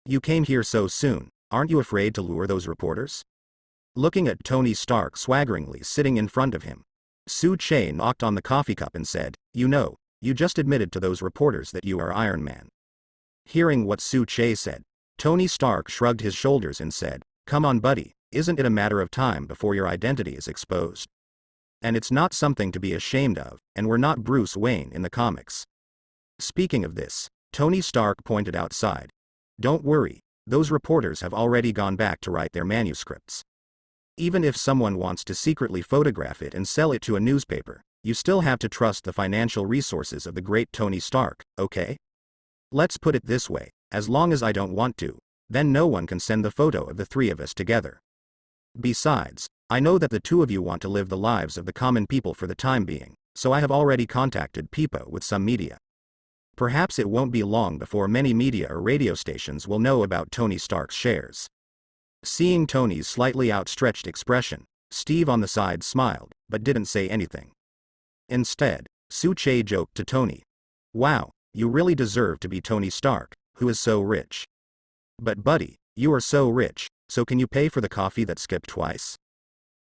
You came here so soon, aren't you afraid to lure those reporters? Looking at Tony Stark swaggeringly sitting in front of him, Su Che knocked on the coffee cup and said, "You know, you just admitted to those reporters that you are Iron Man." Hearing what Su Che said, Tony Stark shrugged his shoulders and said, "Come on buddy, isn't it a matter of time before your identity is exposed? And it's not something to be ashamed of, and we're not Bruce Wayne in the comics." Speaking of this, Tony Stark pointed outside. "Don't worry, those reporters have already gone back to write their manuscripts. Even if someone wants to secretly photograph it and sell it to a newspaper, you still have to trust the financial resources of the great Tony Stark, okay? Let's put it this way, as long as I don't want to, then no one can send the photo of the three of us together. Besides, I know that the two of you want to live the lives of the common people for the time being, so I have already contacted people with some media. Perhaps it won't be long before many media or radio stations will know about Tony Stark's shares." Seeing Tony's slightly outstretched expression, Steve on the side smiled, but didn't say anything. Instead, Su Che joked to Tony, "Wow, you really deserve to be Tony Stark, who is so rich. But buddy, you are so rich, so can you pay for the coffee that skipped twice?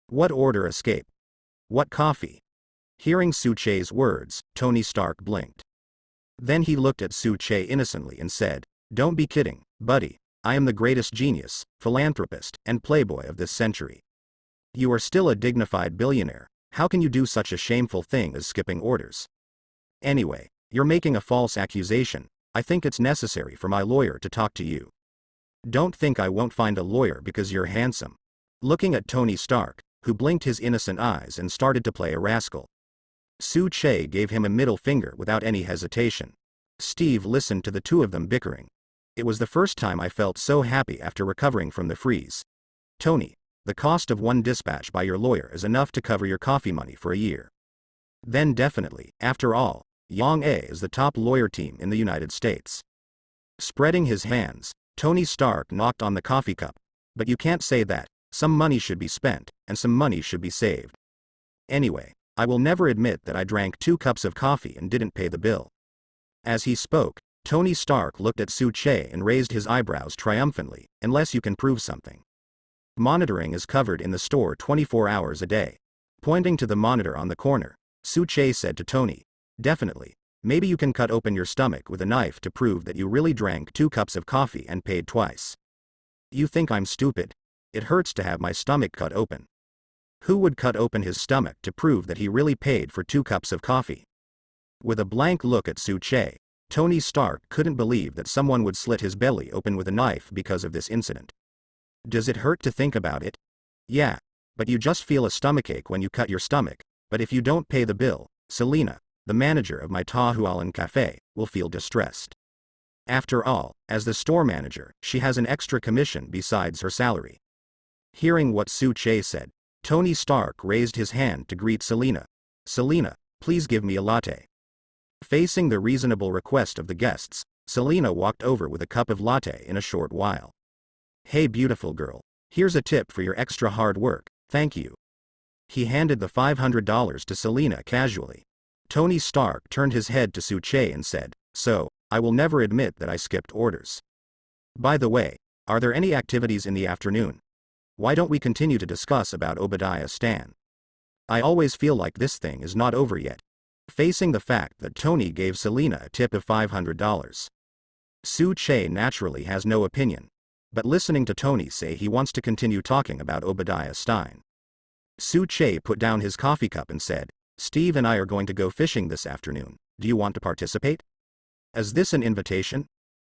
What order escape? What coffee?" Hearing Su Che's words, Tony Stark blinked. Then he looked at Su Che innocently and said, "Don't be kidding, buddy. I am the greatest genius, philanthropist, and playboy of this century. You are still a dignified billionaire. How can you do such a shameful thing as skipping orders? Anyway, you're making a false accusation. I think it's necessary for my lawyer to talk to you. Don't think I won't find a lawyer because you're handsome." Looking at Tony Stark, who blinked his innocent eyes and started to play a rascal, Su Che gave him a middle finger without any hesitation. Steve listened to the two of them bickering. "It was the first time I felt so happy after recovering from the freeze. Tony, the cost of one dispatch by your lawyer is enough to cover your coffee money for a year. Then definitely, after all, Yang A is the top lawyer team in the United States." Spreading his hands, Tony Stark knocked on the coffee cup. "But you can't say that. Some money should be spent, and some money should be saved. Anyway, I will never admit that I drank 2 cups of coffee and didn't pay the bill." As he spoke, Tony Stark looked at Su Che and raised his eyebrows triumphantly, "Unless you can prove something. Monitoring is covered in the store 24 hours a day." Pointing to the monitor on the corner, Su Che said to Tony, "Definitely, maybe you can cut open your stomach with a knife to prove that you really drank 2 cups of coffee and paid twice. You think I'm stupid? It hurts to have my stomach cut open. Who would cut open his stomach to prove that he really paid for 2 cups of coffee?" With a blank look at Su Che, Tony Stark couldn't believe that someone would slit his belly open with a knife because of this incident. "Does it hurt to think about it? Yeah, but you just feel a stomachache when you cut your stomach, but if you don't pay the bill, Selena, the manager of my Tahualan cafe, will feel distressed. After all, as the store manager, she has an extra commission besides her salary." Hearing what Su Che said, Tony Stark raised his hand to greet Selena. "Selena, please give me a latte." Facing the reasonable request of the guests, Selena walked over with a cup of latte in a short while. "Hey beautiful girl, here's a tip for your extra hard work, thank you." He handed the $500 to Selena casually. Tony Stark turned his head to Su Che and said, "So, I will never admit that I skipped orders. By the way, are there any activities in the afternoon? Why don't we continue to discuss about Obadiah Stan? I always feel like this thing is not over yet." Facing the fact that Tony gave Selena a tip of $500, Su Che naturally has no opinion. But listening to Tony say he wants to continue talking about Obadiah Stane, Su Che put down his coffee cup and said, "Steve and I are going to go fishing this afternoon. Do you want to participate? Is this an invitation?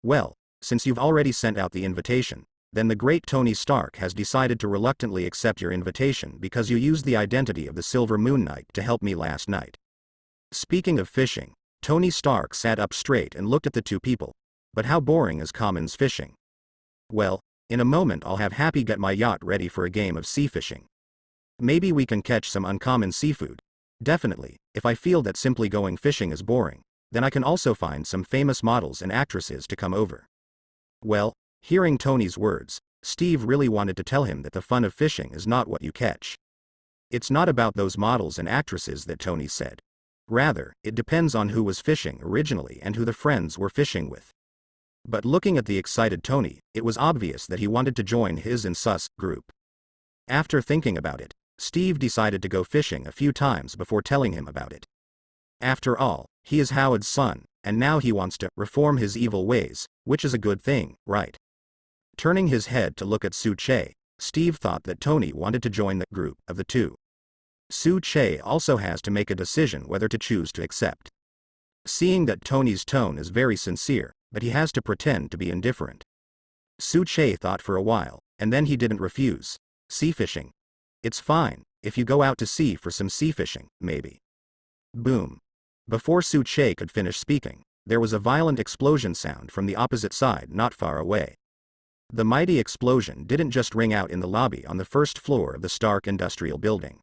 Well, since you've already sent out the invitation, then the great Tony Stark has decided to reluctantly accept your invitation because you used the identity of the Silver Moon Knight to help me last night." Speaking of fishing, Tony Stark sat up straight and looked at the two people. "But how boring is Common's fishing?" "Well, in a moment I'll have Happy get my yacht ready for a game of sea fishing. Maybe we can catch some uncommon seafood. Definitely, if I feel that simply going fishing is boring, then I can also find some famous models and actresses to come over." Well, hearing Tony's words, Steve really wanted to tell him that the fun of fishing is not what you catch. It's not about those models and actresses that Tony said. Rather, it depends on who was fishing originally and who the friends were fishing with. But looking at the excited Tony, it was obvious that he wanted to join his and Sus group. After thinking about it, Steve decided to go fishing a few times before telling him about it. After all, he is Howard's son, and now he wants to reform his evil ways, which is a good thing, right? Turning his head to look at Su-che, Steve thought that Tony wanted to join the group of the two. Su-che also has to make a decision whether to choose to accept. Seeing that Tony's tone is very sincere, but he has to pretend to be indifferent. Su-che thought for a while, and then he didn't refuse. Sea fishing. It's fine, if you go out to sea for some sea fishing, maybe. Boom. Before Su-che could finish speaking, there was a violent explosion sound from the opposite side not far away. The mighty explosion didn't just ring out in the lobby on the first floor of the Stark Industrial Building.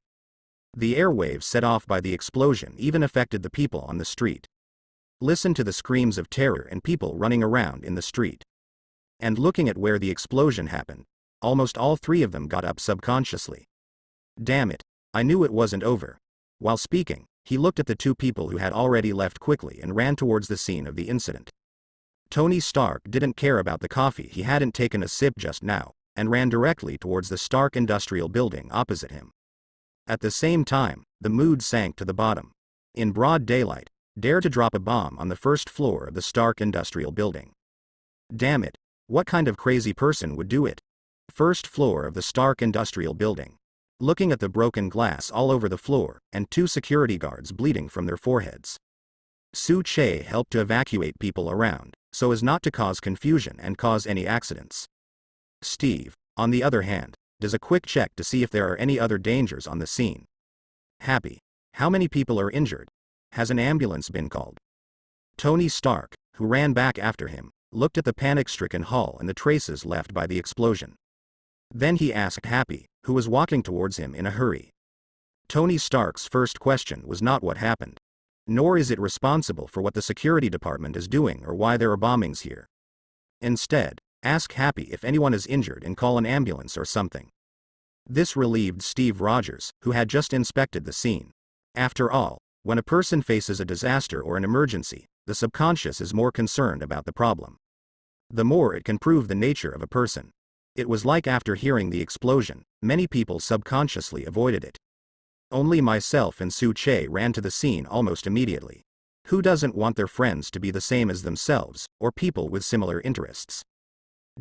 The airwaves set off by the explosion even affected the people on the street. Listen to the screams of terror and people running around in the street. And looking at where the explosion happened, almost all three of them got up subconsciously. Damn it, I knew it wasn't over. While speaking, he looked at the two people who had already left quickly and ran towards the scene of the incident. Tony Stark didn't care about the coffee, he hadn't taken a sip just now, and ran directly towards the Stark Industrial Building opposite him. At the same time, the mood sank to the bottom. In broad daylight, dare to drop a bomb on the first floor of the Stark Industrial Building. Damn it, what kind of crazy person would do it? First floor of the Stark Industrial Building. Looking at the broken glass all over the floor, and two security guards bleeding from their foreheads. Su-che helped to evacuate people around, so as not to cause confusion and cause any accidents. Steve, on the other hand, does a quick check to see if there are any other dangers on the scene. Happy. How many people are injured? Has an ambulance been called? Tony Stark, who ran back after him, looked at the panic-stricken hall and the traces left by the explosion. Then he asked Happy, who was walking towards him in a hurry. Tony Stark's first question was not what happened. Nor is it responsible for what the security department is doing or why there are bombings here. Instead, ask Happy if anyone is injured and call an ambulance or something. This relieved Steve Rogers, who had just inspected the scene. After all, when a person faces a disaster or an emergency, the subconscious is more concerned about the problem. The more it can prove the nature of a person. It was like after hearing the explosion, many people subconsciously avoided it. Only myself and Su-che ran to the scene almost immediately. Who doesn't want their friends to be the same as themselves, or people with similar interests?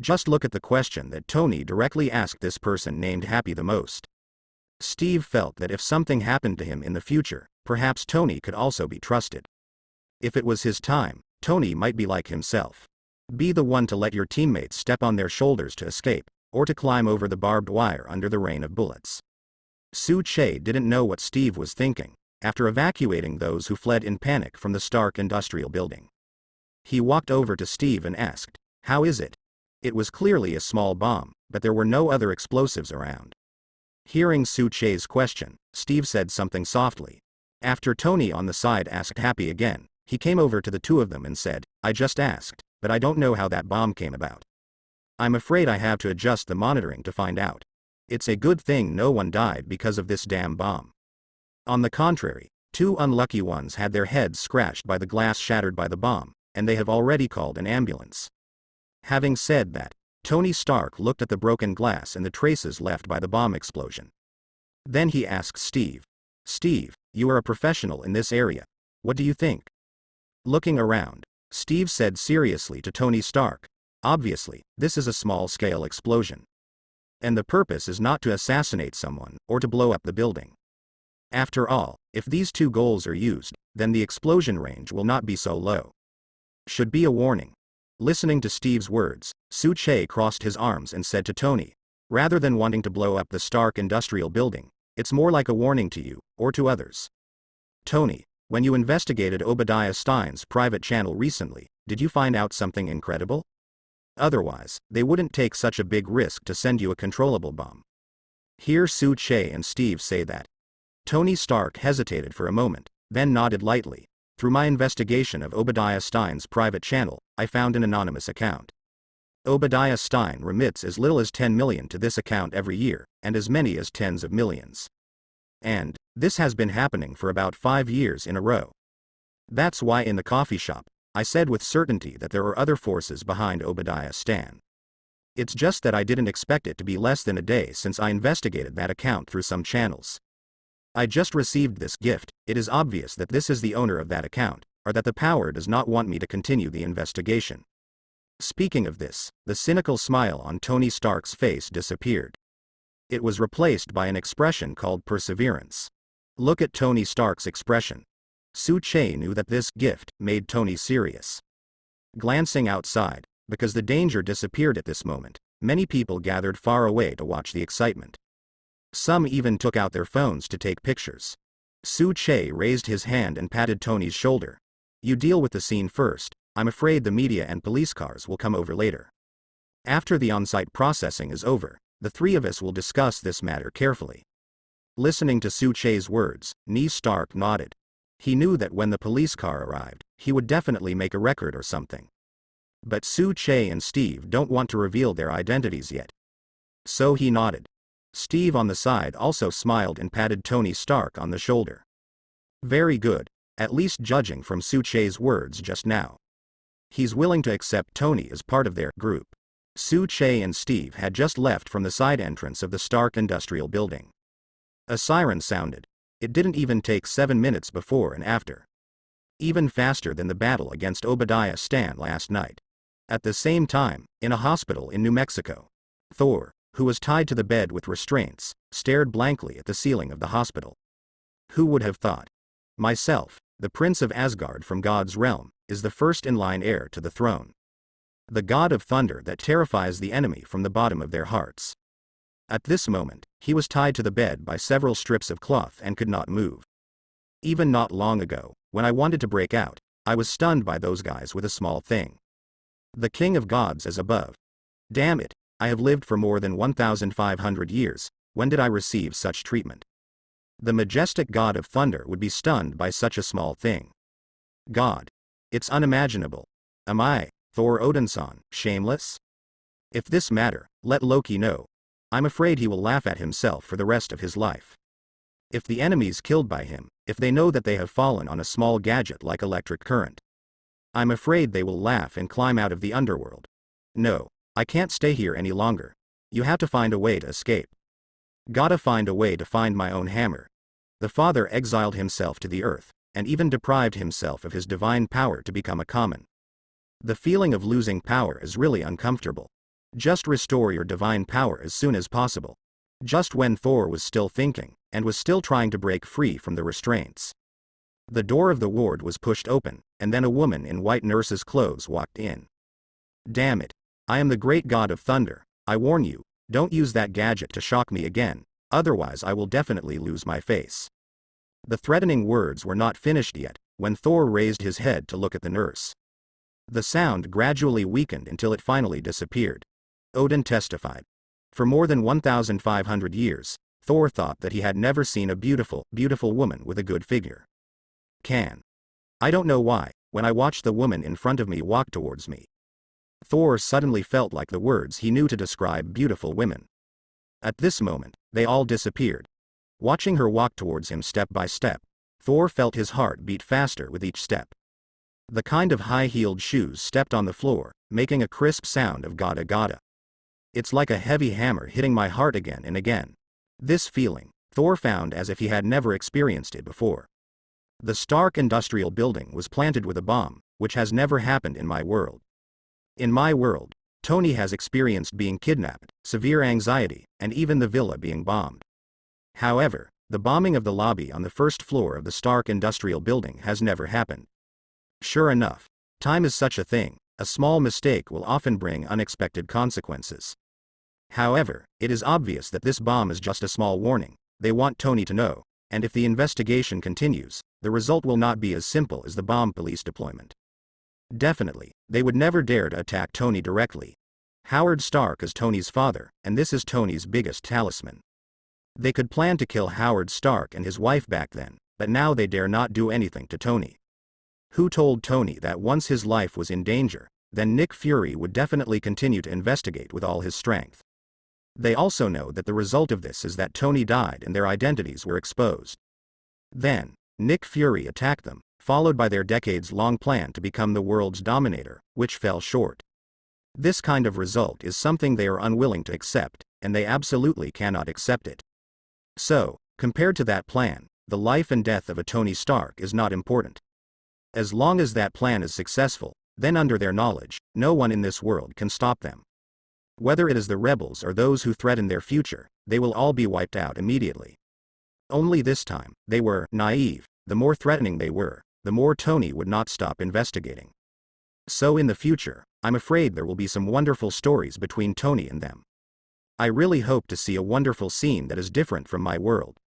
Just look at the question that Tony directly asked this person named Happy the most. Steve felt that if something happened to him in the future, perhaps Tony could also be trusted. If it was his time, Tony might be like himself. Be the one to let your teammates step on their shoulders to escape, or to climb over the barbed wire under the rain of bullets. Su-che didn't know what Steve was thinking, after evacuating those who fled in panic from the Stark Industrial Building. He walked over to Steve and asked, "How is it?" It was clearly a small bomb, but there were no other explosives around. Hearing Su-che's question, Steve said something softly. After Tony on the side asked Happy again, he came over to the two of them and said, "I just asked, but I don't know how that bomb came about. I'm afraid I have to adjust the monitoring to find out. It's a good thing no one died because of this damn bomb. On the contrary, two unlucky ones had their heads scratched by the glass shattered by the bomb, and they have already called an ambulance." Having said that, Tony Stark looked at the broken glass and the traces left by the bomb explosion. Then he asked Steve, "Steve, you are a professional in this area. What do you think?" Looking around, Steve said seriously to Tony Stark, "Obviously, this is a small-scale explosion. And the purpose is not to assassinate someone, or to blow up the building. After all, if these two goals are used, then the explosion range will not be so low. Should be a warning." Listening to Steve's words, Su-che crossed his arms and said to Tony, "Rather than wanting to blow up the Stark Industrial Building, it's more like a warning to you, or to others. Tony, when you investigated Obadiah Stein's private channel recently, did you find out something incredible? Otherwise, they wouldn't take such a big risk to send you a controllable bomb." Hear Su-che and Steve say that. Tony Stark hesitated for a moment, then nodded lightly. "Through my investigation of Obadiah Stein's private channel, I found an anonymous account. Obadiah Stein remits as little as 10 million to this account every year, and as many as tens of millions. And this has been happening for about 5 years in a row. That's why in the coffee shop, I said with certainty that there are other forces behind Obadiah Stan. It's just that I didn't expect it to be less than a day since I investigated that account through some channels. I just received this gift. It is obvious that this is the owner of that account, or that the power does not want me to continue the investigation. Speaking of this, the cynical smile on Tony Stark's face disappeared. It was replaced by an expression called perseverance. Look at Tony Stark's expression. Su Che knew that this gift made Tony serious. Glancing outside, because the danger disappeared at this moment, many people gathered far away to watch the excitement. Some even took out their phones to take pictures. Su Che raised his hand and patted Tony's shoulder. You deal with the scene first. I'm afraid the media and police cars will come over later. After the on-site processing is over, the three of us will discuss this matter carefully. Listening to Su Che's words, Ned Stark nodded. He knew that when the police car arrived, he would definitely make a record or something. But Su Che and Steve don't want to reveal their identities yet. So he nodded. Steve on the side also smiled and patted Tony Stark on the shoulder. Very good, at least judging from Su Che's words just now. He's willing to accept Tony as part of their group. Su Che and Steve had just left from the side entrance of the Stark Industrial Building. A siren sounded. It didn't even take 7 minutes before and after. Even faster than the battle against Obadiah Stan last night. At the same time, in a hospital in New Mexico, Thor, who was tied to the bed with restraints, stared blankly at the ceiling of the hospital. Who would have thought? Myself, the Prince of Asgard from God's realm, is the first-in-line heir to the throne. The god of thunder that terrifies the enemy from the bottom of their hearts. At this moment, he was tied to the bed by several strips of cloth and could not move. Even not long ago, when I wanted to break out, I was stunned by those guys with a small thing. The king of gods is above. Damn it, I have lived for more than 1,500 years, when did I receive such treatment? The majestic god of thunder would be stunned by such a small thing. God. It's unimaginable. Am I, Thor Odinson, shameless? If this matter, let Loki know. I'm afraid he will laugh at himself for the rest of his life. If the enemies killed by him, if they know that they have fallen on a small gadget like electric current, I'm afraid they will laugh and climb out of the underworld. No, I can't stay here any longer. You have to find a way to escape. Gotta find a way to find my own hammer. The father exiled himself to the earth, and even deprived himself of his divine power to become a common. The feeling of losing power is really uncomfortable. Just restore your divine power as soon as possible. Just when Thor was still thinking, and was still trying to break free from the restraints. The door of the ward was pushed open, and then a woman in white nurse's clothes walked in. Damn it. I am the great god of thunder. I warn you, don't use that gadget to shock me again, otherwise I will definitely lose my face. The threatening words were not finished yet, when Thor raised his head to look at the nurse. The sound gradually weakened until it finally disappeared. Odin testified. For more than 1,500 years, Thor thought that he had never seen a beautiful woman with a good figure. I don't know why, when I watched the woman in front of me walk towards me, Thor suddenly felt like the words he knew to describe beautiful women. At this moment, they all disappeared. Watching her walk towards him step by step, Thor felt his heart beat faster with each step. The kind of high-heeled shoes stepped on the floor, making a crisp sound of gada gada. It's like a heavy hammer hitting my heart again and again. This feeling, Thor found as if he had never experienced it before. The Stark Industrial Building was planted with a bomb, which has never happened in my world. In my world, Tony has experienced being kidnapped, severe anxiety, and even the villa being bombed. However, the bombing of the lobby on the first floor of the Stark Industrial Building has never happened. Sure enough, time is such a thing, a small mistake will often bring unexpected consequences. However, it is obvious that this bomb is just a small warning. They want Tony to know, and if the investigation continues, the result will not be as simple as the bomb police deployment. Definitely, they would never dare to attack Tony directly. Howard Stark is Tony's father, and this is Tony's biggest talisman. They could plan to kill Howard Stark and his wife back then, but now they dare not do anything to Tony. Who told Tony that once his life was in danger, then Nick Fury would definitely continue to investigate with all his strength. They also know that the result of this is that Tony died and their identities were exposed. Then, Nick Fury attacked them, followed by their decades-long plan to become the world's dominator, which fell short. This kind of result is something they are unwilling to accept, and they absolutely cannot accept it. So, compared to that plan, the life and death of a Tony Stark is not important. As long as that plan is successful, then under their knowledge, no one in this world can stop them. Whether it is the rebels or those who threaten their future, they will all be wiped out immediately. Only this time, they were naive. The more threatening they were, the more Tony would not stop investigating. So in the future, I'm afraid there will be some wonderful stories between Tony and them. I really hope to see a wonderful scene that is different from my world.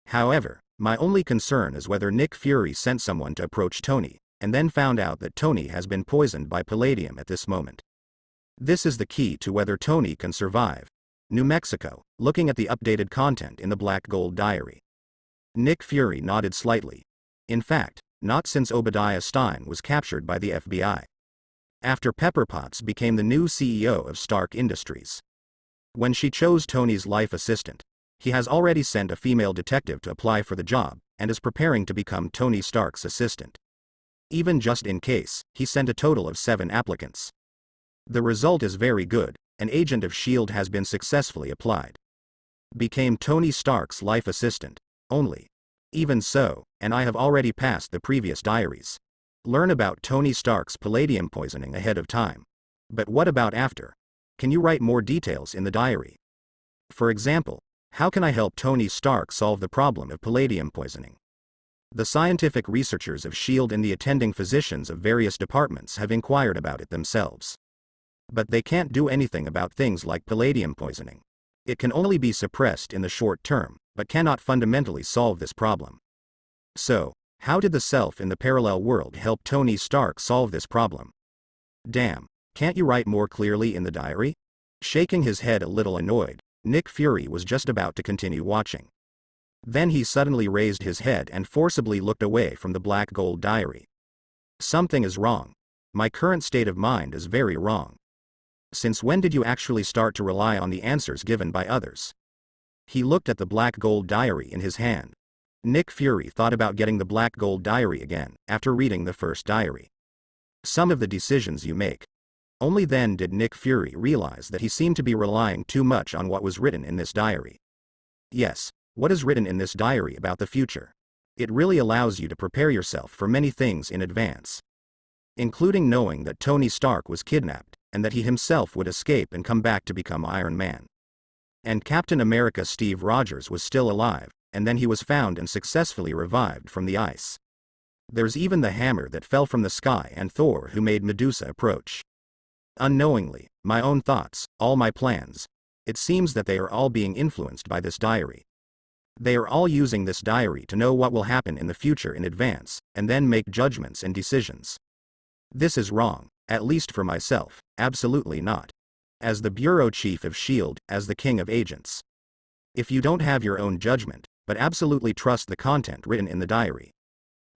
However, my only concern is whether Nick Fury sent someone to approach Tony, and then found out that Tony has been poisoned by palladium at this moment. This is the key to whether Tony can survive. New Mexico, looking at the updated content in the Black Gold Diary. Nick Fury nodded slightly. In fact, not since Obadiah Stine was captured by the FBI. After Pepper Potts became the new CEO of Stark Industries. When she chose Tony's life assistant, he has already sent a female detective to apply for the job, and is preparing to become Tony Stark's assistant. Even just in case, he sent a total of 7 applicants. The result is very good. An agent of S.H.I.E.L.D. has been successfully applied. Became Tony Stark's life assistant. Only. Even so, and I have already passed the previous diaries. Learn about Tony Stark's palladium poisoning ahead of time. But what about after? Can you write more details in the diary? For example, how can I help Tony Stark solve the problem of palladium poisoning? The scientific researchers of S.H.I.E.L.D. and the attending physicians of various departments have inquired about it themselves. But they can't do anything about things like palladium poisoning. It can only be suppressed in the short term, but cannot fundamentally solve this problem. So, how did the self in the parallel world help Tony Stark solve this problem? Damn, can't you write more clearly in the diary? Shaking his head a little annoyed, Nick Fury was just about to continue watching. Then he suddenly raised his head and forcibly looked away from the Black Gold Diary. Something is wrong. My current state of mind is very wrong. Since when did you actually start to rely on the answers given by others? He looked at the Black Gold Diary in his hand. Nick Fury thought about getting the Black Gold Diary again, after reading the first diary. Some of the decisions you make. Only then did Nick Fury realize that he seemed to be relying too much on what was written in this diary. Yes, what is written in this diary about the future? It really allows you to prepare yourself for many things in advance. Including knowing that Tony Stark was kidnapped, and that he himself would escape and come back to become Iron Man. And Captain America Steve Rogers was still alive, and then he was found and successfully revived from the ice. There's even the hammer that fell from the sky and Thor who made Medusa approach. Unknowingly, my own thoughts, all my plans. It seems that they are all being influenced by this diary. They are all using this diary to know what will happen in the future in advance, and then make judgments and decisions. This is wrong, at least for myself, absolutely not. As the bureau chief of S.H.I.E.L.D., as the king of agents. If you don't have your own judgment, but absolutely trust the content written in the diary.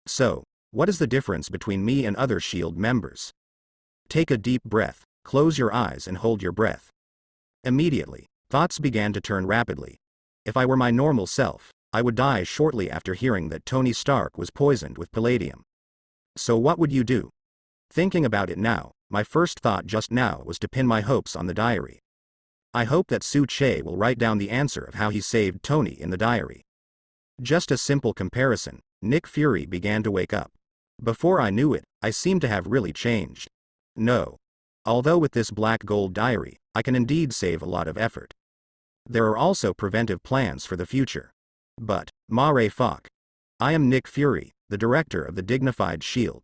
So, what is the difference between me and other S.H.I.E.L.D. members? Take a deep breath, close your eyes and hold your breath. Immediately, thoughts began to turn rapidly. If I were my normal self, I would die shortly after hearing that Tony Stark was poisoned with palladium. So what would you do? Thinking about it now, my first thought just now was to pin my hopes on the diary. I hope that Su Che will write down the answer of how he saved Tony in the diary. Just a simple comparison, Nick Fury began to wake up. Before I knew it, I seemed to have really changed. No. Although with this Black Gold Diary, I can indeed save a lot of effort. There are also preventive plans for the future. But, mare fuck. I am Nick Fury, the director of the dignified S.H.I.E.L.D.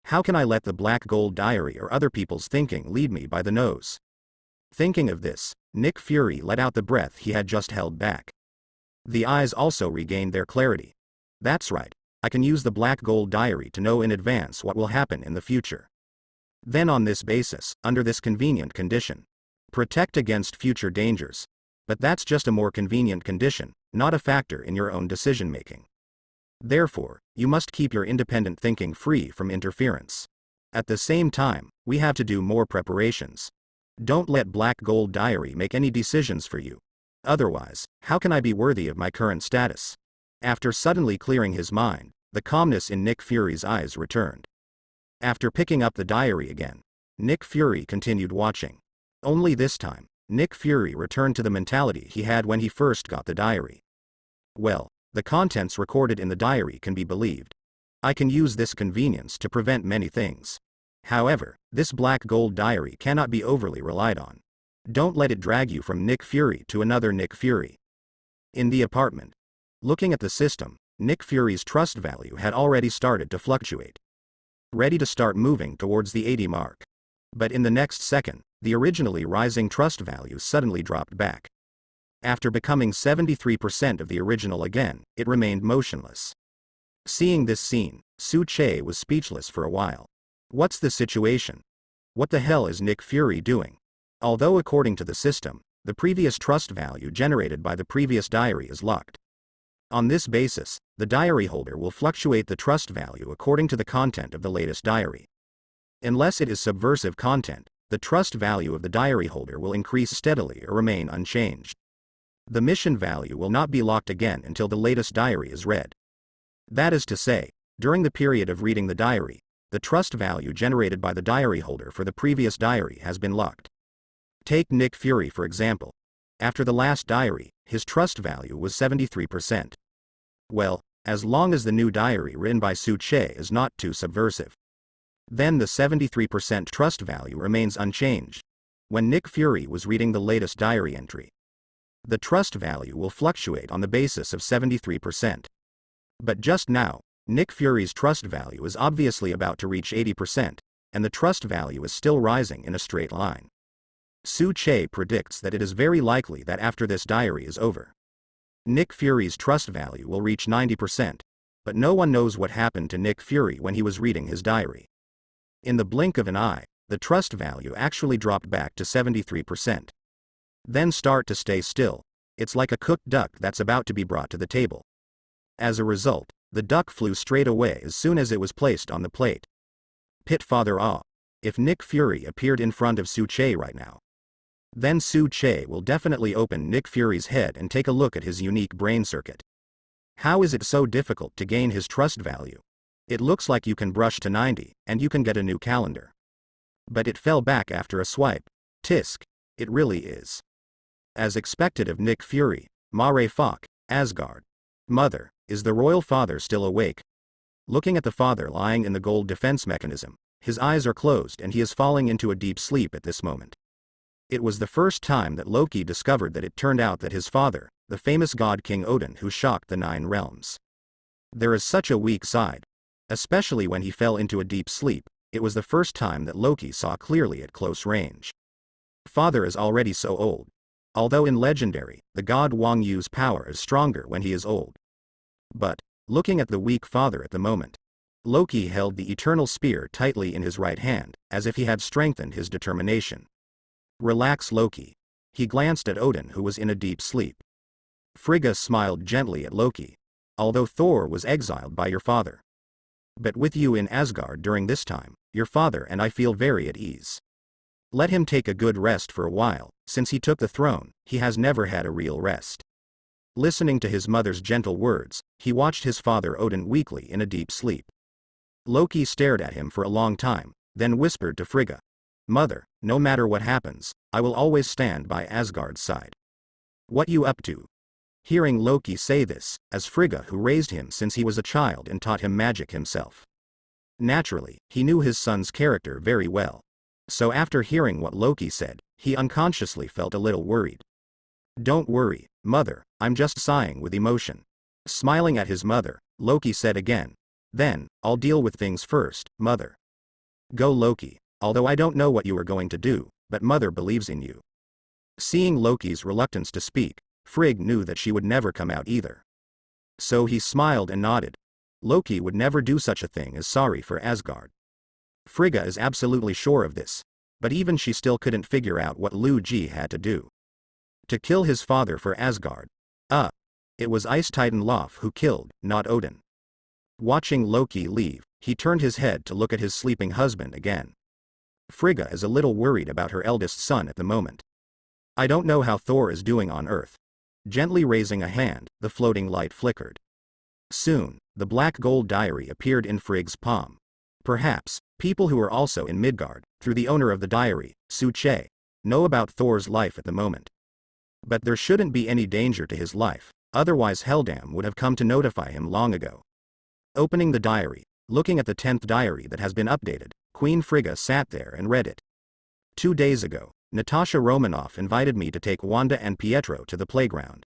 How can I let the Black Gold Diary or other people's thinking lead me by the nose? Thinking of this, Nick Fury let out the breath he had just held back. The eyes also regained their clarity. That's right, I can use the Black Gold Diary to know in advance what will happen in the future. Then on this basis, under this convenient condition, protect against future dangers. But that's just a more convenient condition, not a factor in your own decision-making. Therefore, you must keep your independent thinking free from interference. At the same time, we have to do more preparations. Don't let Black Gold Diary make any decisions for you. Otherwise, how can I be worthy of my current status? After suddenly clearing his mind, The calmness in Nick Fury's eyes returned. After picking up the diary again, Nick Fury continued watching. Only this time, Nick Fury returned to the mentality he had when he first got the diary. Well, the contents recorded in the diary can be believed. I can use this convenience to prevent many things. However, this black gold diary cannot be overly relied on. Don't let it drag you from Nick Fury to another Nick Fury. In the apartment, looking at the system, Nick Fury's trust value had already started to fluctuate, ready to start moving towards the 80 mark. But in the next second, the originally rising trust value suddenly dropped back. After becoming 73% of the original again, it remained motionless. Seeing this scene, Su Che was speechless for a while. What's the situation? What the hell is Nick Fury doing? Although according to the system, the previous trust value generated by the previous diary is locked. On this basis, the diary holder will fluctuate the trust value according to the content of the latest diary. Unless it is subversive content, the trust value of the diary holder will increase steadily or remain unchanged. The mission value will not be locked again until the latest diary is read. That is to say, during the period of reading the diary, the trust value generated by the diary holder for the previous diary has been locked. Take Nick Fury for example. After the last diary, his trust value was 73%. Well, as long as the new diary written by Su Che is not too subversive, then the 73% trust value remains unchanged. When Nick Fury was reading the latest diary entry, the trust value will fluctuate on the basis of 73%. But just now, Nick Fury's trust value is obviously about to reach 80%, and the trust value is still rising in a straight line. Su Che predicts that it is very likely that after this diary is over, Nick Fury's trust value will reach 90%, but no one knows what happened to Nick Fury when he was reading his diary. In the blink of an eye, the trust value actually dropped back to 73%. Then start to stay still. It's like a cooked duck that's about to be brought to the table. As a result, the duck flew straight away as soon as it was placed on the plate. Pit Father Ah. If Nick Fury appeared in front of Su Che right now, then Su Che will definitely open Nick Fury's head and take a look at his unique brain circuit. How is it so difficult to gain his trust value? It looks like you can brush to 90, and you can get a new calendar. But it fell back after a swipe. Tisk. It really is. As expected of Nick Fury, Mare Fok, Asgard. Mother, is the royal father still awake? Looking at the father lying in the gold defense mechanism, his eyes are closed and he is falling into a deep sleep at this moment. It was the first time that Loki discovered that it turned out that his father, the famous god King Odin who shocked the 9 realms. There is such a weak side. Especially when he fell into a deep sleep, it was the first time that Loki saw clearly at close range. Father is already so old. Although in Legendary, the god Wang Yu's power is stronger when he is old. But, looking at the weak father at the moment, Loki held the eternal spear tightly in his right hand, as if he had strengthened his determination. Relax Loki. He glanced at Odin who was in a deep sleep. Frigga smiled gently at Loki. Although Thor was exiled by your father, but with you in Asgard during this time, your father and I feel very at ease. Let him take a good rest for a while. Since he took the throne, he has never had a real rest. Listening to his mother's gentle words, he watched his father Odin weakly in a deep sleep. Loki stared at him for a long time, then whispered to Frigga. Mother, no matter what happens, I will always stand by Asgard's side. What you up to? Hearing Loki say this, as Frigga who raised him since he was a child and taught him magic himself. Naturally, he knew his son's character very well. So after hearing what Loki said, he unconsciously felt a little worried. Don't worry, mother, I'm just sighing with emotion. Smiling at his mother, Loki said again. Then, I'll deal with things first, mother. Go Loki, although I don't know what you are going to do, but mother believes in you. Seeing Loki's reluctance to speak, Frigg knew that she would never come out either. So he smiled and nodded. Loki would never do such a thing as sorry for Asgard. Frigga is absolutely sure of this, but even she still couldn't figure out what Lu Ji had to do. To kill his father for Asgard. It was Ice Titan Lof who killed, not Odin. Watching Loki leave, he turned his head to look at his sleeping husband again. Frigga is a little worried about her eldest son at the moment. I don't know how Thor is doing on Earth. Gently raising a hand, the floating light flickered. Soon, the black gold diary appeared in Frigg's palm. Perhaps, people who are also in Midgard, through the owner of the diary, Su Che, know about Thor's life at the moment. But there shouldn't be any danger to his life, otherwise Heldam would have come to notify him long ago. Opening the diary, looking at the 10th diary that has been updated, Queen Frigga sat there and read it. 2 days ago, Natasha Romanoff invited me to take Wanda and Pietro to the playground.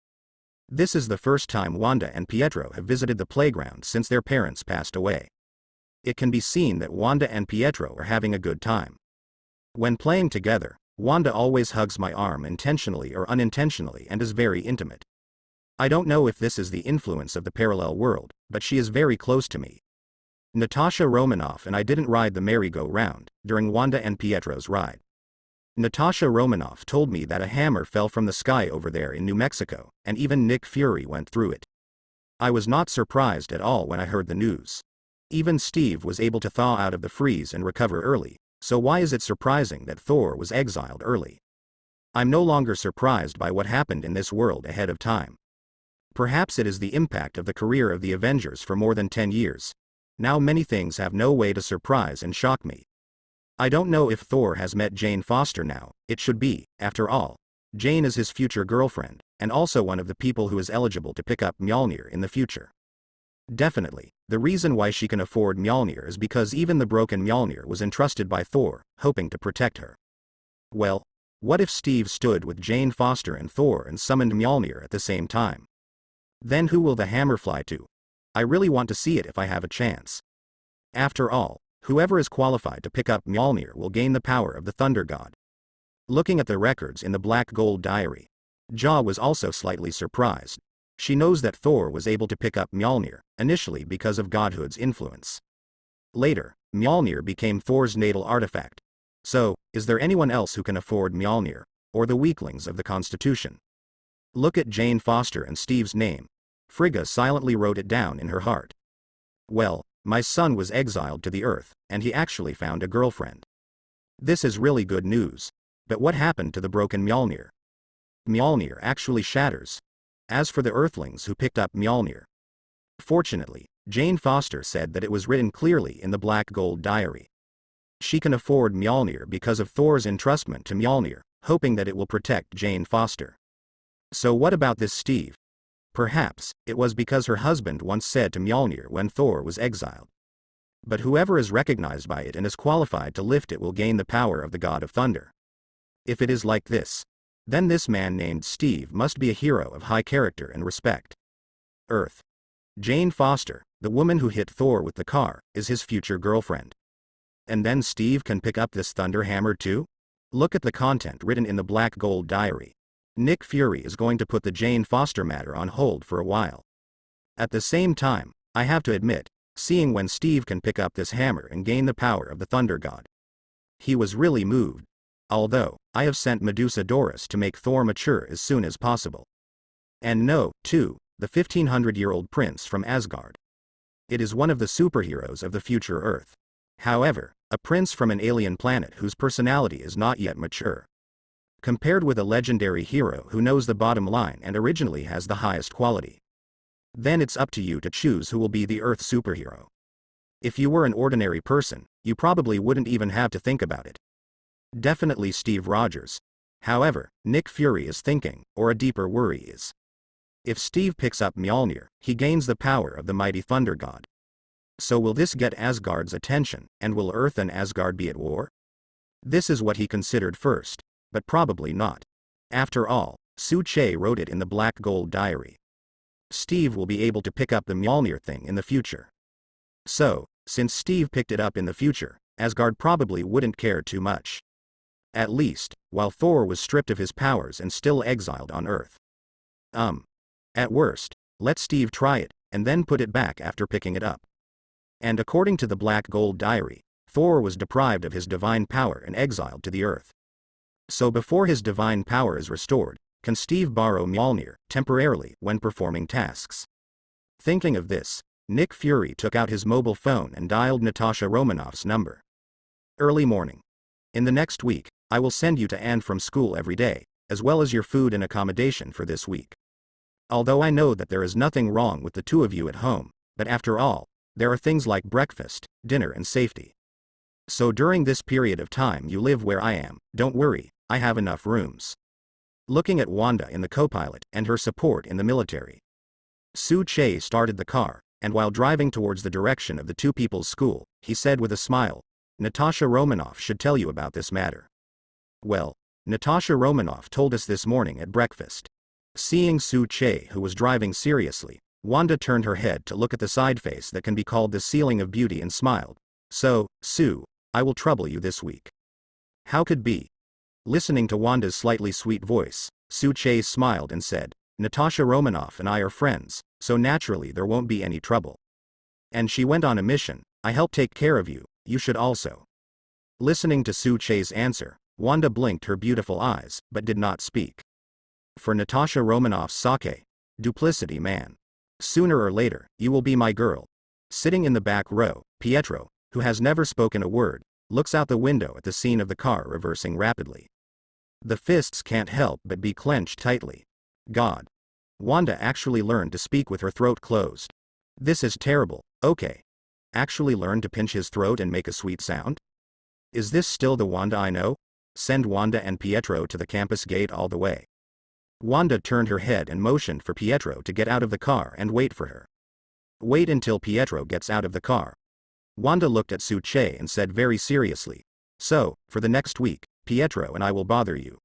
This is the first time Wanda and Pietro have visited the playground since their parents passed away. It can be seen that Wanda and Pietro are having a good time. When playing together, Wanda always hugs my arm intentionally or unintentionally and is very intimate. I don't know if this is the influence of the parallel world, but she is very close to me. Natasha Romanoff and I didn't ride the merry-go-round during Wanda and Pietro's ride. Natasha Romanoff told me that a hammer fell from the sky over there in New Mexico, and even Nick Fury went through it. I was not surprised at all when I heard the news. Even Steve was able to thaw out of the freeze and recover early, so why is it surprising that Thor was exiled early? I'm no longer surprised by what happened in this world ahead of time. Perhaps it is the impact of the career of the Avengers for more than 10 years. Now many things have no way to surprise and shock me. I don't know if Thor has met Jane Foster now. It should be, after all. Jane is his future girlfriend, and also one of the people who is eligible to pick up Mjolnir in the future. Definitely, the reason why she can afford Mjolnir is because even the broken Mjolnir was entrusted by Thor, hoping to protect her. Well, what if Steve stood with Jane Foster and Thor and summoned Mjolnir at the same time? Then who will the hammer fly to? I really want to see it if I have a chance. After all, whoever is qualified to pick up Mjolnir will gain the power of the Thunder God. Looking at the records in the Black Gold Diary, Ja was also slightly surprised. She knows that Thor was able to pick up Mjolnir, initially because of Godhood's influence. Later, Mjolnir became Thor's natal artifact. So, is there anyone else who can afford Mjolnir, or the weaklings of the Constitution? Look at Jane Foster and Steve's name. Frigga silently wrote it down in her heart. Well, my son was exiled to the earth, and he actually found a girlfriend. This is really good news. But what happened to the broken Mjolnir? Mjolnir actually shatters. As for the Earthlings who picked up Mjolnir, fortunately, Jane Foster said that it was written clearly in the Black Gold Diary. She can afford Mjolnir because of Thor's entrustment to Mjolnir, hoping that it will protect Jane Foster. So what about this Steve? Perhaps, it was because her husband once said to Mjolnir when Thor was exiled. But whoever is recognized by it and is qualified to lift it will gain the power of the God of Thunder. If it is like this, then this man named Steve must be a hero of high character and respect. Earth. Jane Foster, the woman who hit Thor with the car, is his future girlfriend. And then Steve can pick up this thunder hammer too? Look at the content written in the Black Gold Diary. Nick Fury is going to put the Jane Foster matter on hold for a while. At the same time, I have to admit, seeing when Steve can pick up this hammer and gain the power of the Thunder God. He was really moved. Although, I have sent Medusa Doris to make Thor mature as soon as possible. And no, too, the 1500-year-old prince from Asgard. It is one of the superheroes of the future Earth. However, a prince from an alien planet whose personality is not yet mature. Compared with a legendary hero who knows the bottom line and originally has the highest quality. Then it's up to you to choose who will be the Earth superhero. If you were an ordinary person, you probably wouldn't even have to think about it. Definitely Steve Rogers. However, Nick Fury is thinking, or a deeper worry is. If Steve picks up Mjolnir, he gains the power of the mighty Thunder God. So will this get Asgard's attention, and will Earth and Asgard be at war? This is what he considered first, but probably not. After all, Su Che wrote it in the Black Gold Diary. Steve will be able to pick up the Mjolnir thing in the future. So, since Steve picked it up in the future, Asgard probably wouldn't care too much. At least, while Thor was stripped of his powers and still exiled on Earth. At worst, let Steve try it, and then put it back after picking it up. And according to the Black Gold Diary, Thor was deprived of his divine power and exiled to the Earth. So before his divine power is restored, can Steve borrow Mjolnir, temporarily, when performing tasks? Thinking of this, Nick Fury took out his mobile phone and dialed Natasha Romanoff's number. Early morning. In the next week, I will send you to Anne from school every day, as well as your food and accommodation for this week. Although I know that there is nothing wrong with the two of you at home, but after all, there are things like breakfast, dinner and safety. So during this period of time you live where I am, don't worry, I have enough rooms. Looking at Wanda in the co-pilot and her support in the military. Su Che started the car, and while driving towards the direction of the two people's school, he said with a smile, Natasha Romanoff should tell you about this matter. Well, Natasha Romanoff told us this morning at breakfast. Seeing Su Che who was driving seriously, Wanda turned her head to look at the side face that can be called the ceiling of beauty and smiled. So, Su, I will trouble you this week. How could be? Listening to Wanda's slightly sweet voice, Su Che smiled and said, Natasha Romanoff and I are friends, so naturally there won't be any trouble. And she went on a mission, I help take care of you, you should also. Listening to Su Che's answer, Wanda blinked her beautiful eyes, but did not speak. For Natasha Romanoff's sake, duplicity man. Sooner or later, you will be my girl. Sitting in the back row, Pietro, who has never spoken a word, looks out the window at the scene of the car reversing rapidly. The fists can't help but be clenched tightly. God. Wanda actually learned to speak with her throat closed. This is terrible, okay. Actually learned to pinch his throat and make a sweet sound? Is this still the Wanda I know? Send Wanda and Pietro to the campus gate all the way. Wanda turned her head and motioned for Pietro to get out of the car and wait for her. Wait until Pietro gets out of the car. Wanda looked at Su Che and said very seriously, so, for the next week, Pietro and I will bother you.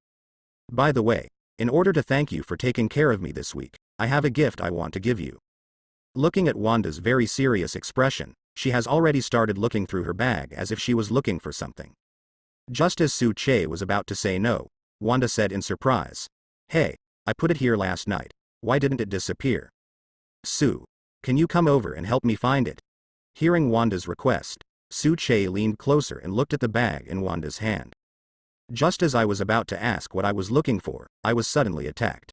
By the way, in order to thank you for taking care of me this week, I have a gift I want to give you. Looking at Wanda's very serious expression, she has already started looking through her bag as if she was looking for something. Just as Su Che was about to say no, Wanda said in surprise, Hey, I put it here last night, why didn't it disappear? Su, can you come over and help me find it? Hearing Wanda's request, Su Che leaned closer and looked at the bag in Wanda's hand. Just as I was about to ask what I was looking for, I was suddenly attacked.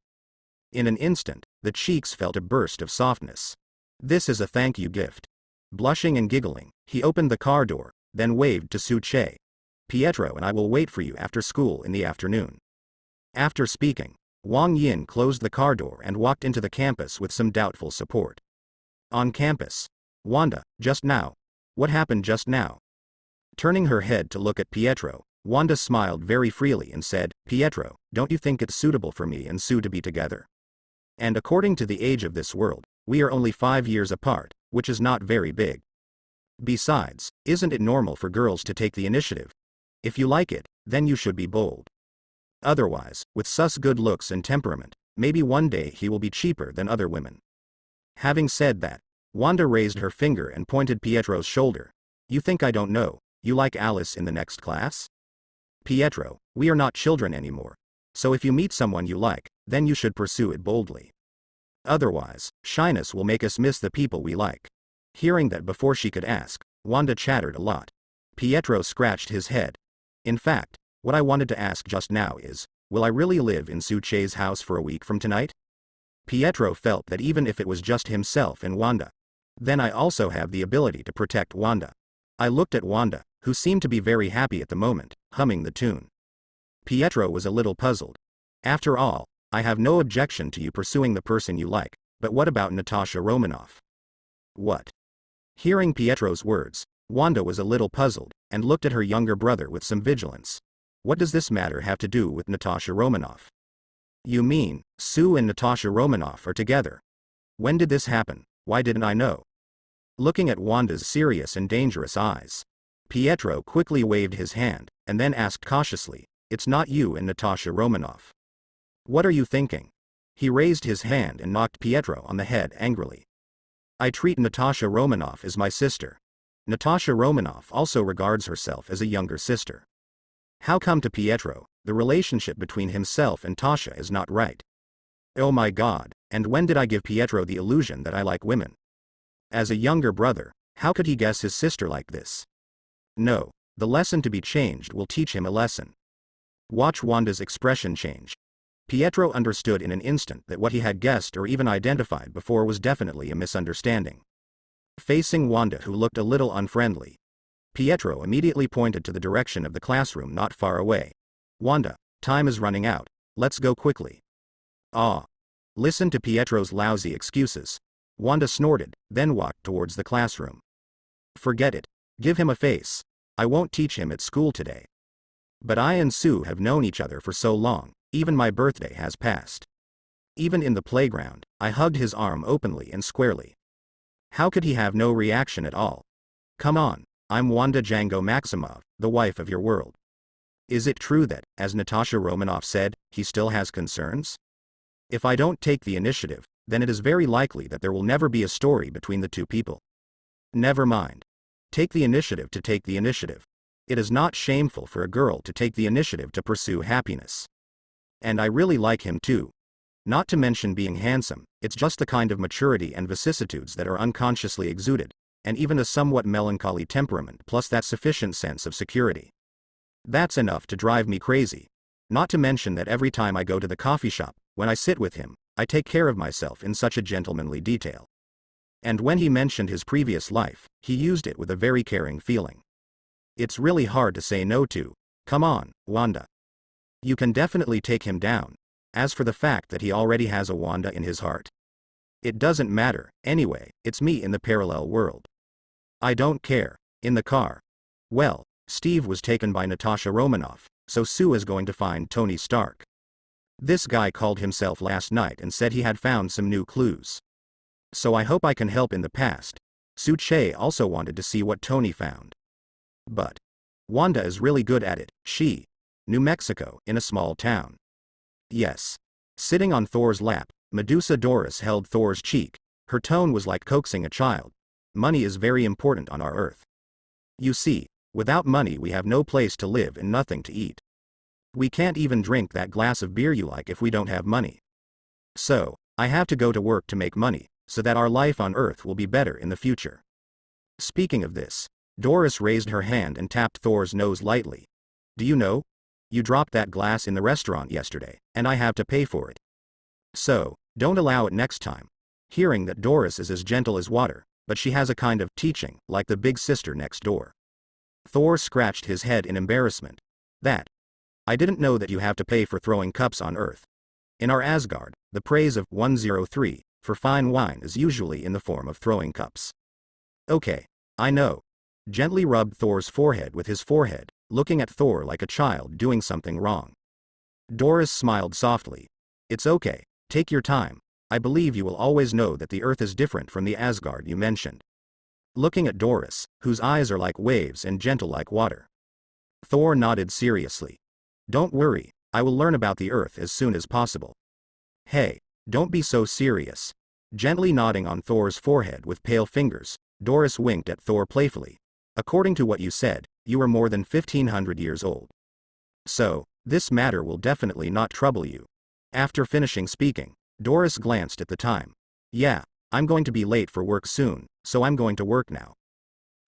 In an instant, the cheeks felt a burst of softness. This is a thank you gift. Blushing and giggling, he opened the car door, then waved to Su Che. Pietro and I will wait for you after school in the afternoon. After speaking, Wang Yin closed the car door and walked into the campus with some doubtful support. On campus. Wanda, just now. What happened just now? Turning her head to look at Pietro, Wanda smiled very freely and said, Pietro, don't you think it's suitable for me and Su to be together? And according to the age of this world, we are only 5 years apart, which is not very big. Besides, isn't it normal for girls to take the initiative? If you like it, then you should be bold. Otherwise, with sus good looks and temperament, maybe one day he will be cheaper than other women. Having said that, Wanda raised her finger and pointed Pietro's shoulder. You think I don't know, you like Alice in the next class? Pietro, we are not children anymore. So if you meet someone you like, then you should pursue it boldly. Otherwise, shyness will make us miss the people we like. Hearing that before she could ask, Wanda chattered a lot. Pietro scratched his head. In fact, what I wanted to ask just now is, will I really live in Su Che's house for a week from tonight? Pietro felt that even if it was just himself and Wanda, then I also have the ability to protect Wanda. I looked at Wanda, who seemed to be very happy at the moment, humming the tune. Pietro was a little puzzled. After all, I have no objection to you pursuing the person you like, but what about Natasha Romanoff? What? Hearing Pietro's words, Wanda was a little puzzled, and looked at her younger brother with some vigilance. What does this matter have to do with Natasha Romanoff? You mean, Su and Natasha Romanoff are together? When did this happen? Why didn't I know? Looking at Wanda's serious and dangerous eyes, Pietro quickly waved his hand, and then asked cautiously, It's not you and Natasha Romanoff. What are you thinking? He raised his hand and knocked Pietro on the head angrily. I treat Natasha Romanoff as my sister. Natasha Romanoff also regards herself as a younger sister. How come to Pietro, the relationship between himself and Tasha is not right? Oh my god, and when did I give Pietro the illusion that I like women? As a younger brother, how could he guess his sister like this? No, the lesson to be changed will teach him a lesson. Watch Wanda's expression change. Pietro understood in an instant that what he had guessed or even identified before was definitely a misunderstanding. Facing Wanda, who looked a little unfriendly, Pietro immediately pointed to the direction of the classroom not far away. Wanda, time is running out, let's go quickly. Ah. Listen to Pietro's lousy excuses. Wanda snorted, then walked towards the classroom. Forget it. Give him a face. I won't teach him at school today. But I and Sue have known each other for so long, even my birthday has passed. Even in the playground, I hugged his arm openly and squarely. How could he have no reaction at all? Come on, I'm Wanda Django Maximov, the wife of your world. Is it true that, as Natasha Romanoff said, he still has concerns? If I don't take the initiative, then it is very likely that there will never be a story between the two people. Never mind. Take the initiative to take the initiative. It is not shameful for a girl to take the initiative to pursue happiness. And I really like him too. Not to mention being handsome, it's just the kind of maturity and vicissitudes that are unconsciously exuded, and even a somewhat melancholy temperament plus that sufficient sense of security. That's enough to drive me crazy. Not to mention that every time I go to the coffee shop, when I sit with him, I take care of myself in such a gentlemanly detail. And when he mentioned his previous life, he used it with a very caring feeling. It's really hard to say no to. Come on, Wanda. You can definitely take him down. As for the fact that he already has a Wanda in his heart, it doesn't matter, anyway, it's me in the parallel world. I don't care. In the car. Well, Steve was taken by Natasha Romanoff, so Sue is going to find Tony Stark. This guy called himself last night and said he had found some new clues. So I hope I can help in the past. Sue Che also wanted to see what Tony found. But Wanda is really good at it. New Mexico, in a small town. Yes. Sitting on Thor's lap, Medusa Doris held Thor's cheek. Her tone was like coaxing a child. Money is very important on our Earth. You see, without money we have no place to live and nothing to eat. We can't even drink that glass of beer you like if we don't have money. So, I have to go to work to make money, so that our life on Earth will be better in the future. Speaking of this, Doris raised her hand and tapped Thor's nose lightly. Do you know? You dropped that glass in the restaurant yesterday, and I have to pay for it. So, don't allow it next time. Hearing that Doris is as gentle as water, but she has a kind of teaching, like the big sister next door. Thor scratched his head in embarrassment. I didn't know that you have to pay for throwing cups on Earth. In our Asgard, the praise of 103 for fine wine is usually in the form of throwing cups. Okay, I know. Gently rubbed Thor's forehead with his forehead, looking at Thor like a child doing something wrong. Doris smiled softly. It's okay, take your time. I believe you will always know that the Earth is different from the Asgard you mentioned. Looking at Doris, whose eyes are like waves and gentle like water. Thor nodded seriously. Don't worry, I will learn about the Earth as soon as possible. Hey, don't be so serious. Gently nodding on Thor's forehead with pale fingers, Doris winked at Thor playfully. According to what you said, you are more than 1500 years old. So, this matter will definitely not trouble you. After finishing speaking, Doris glanced at the time. Yeah, I'm going to be late for work soon, so I'm going to work now.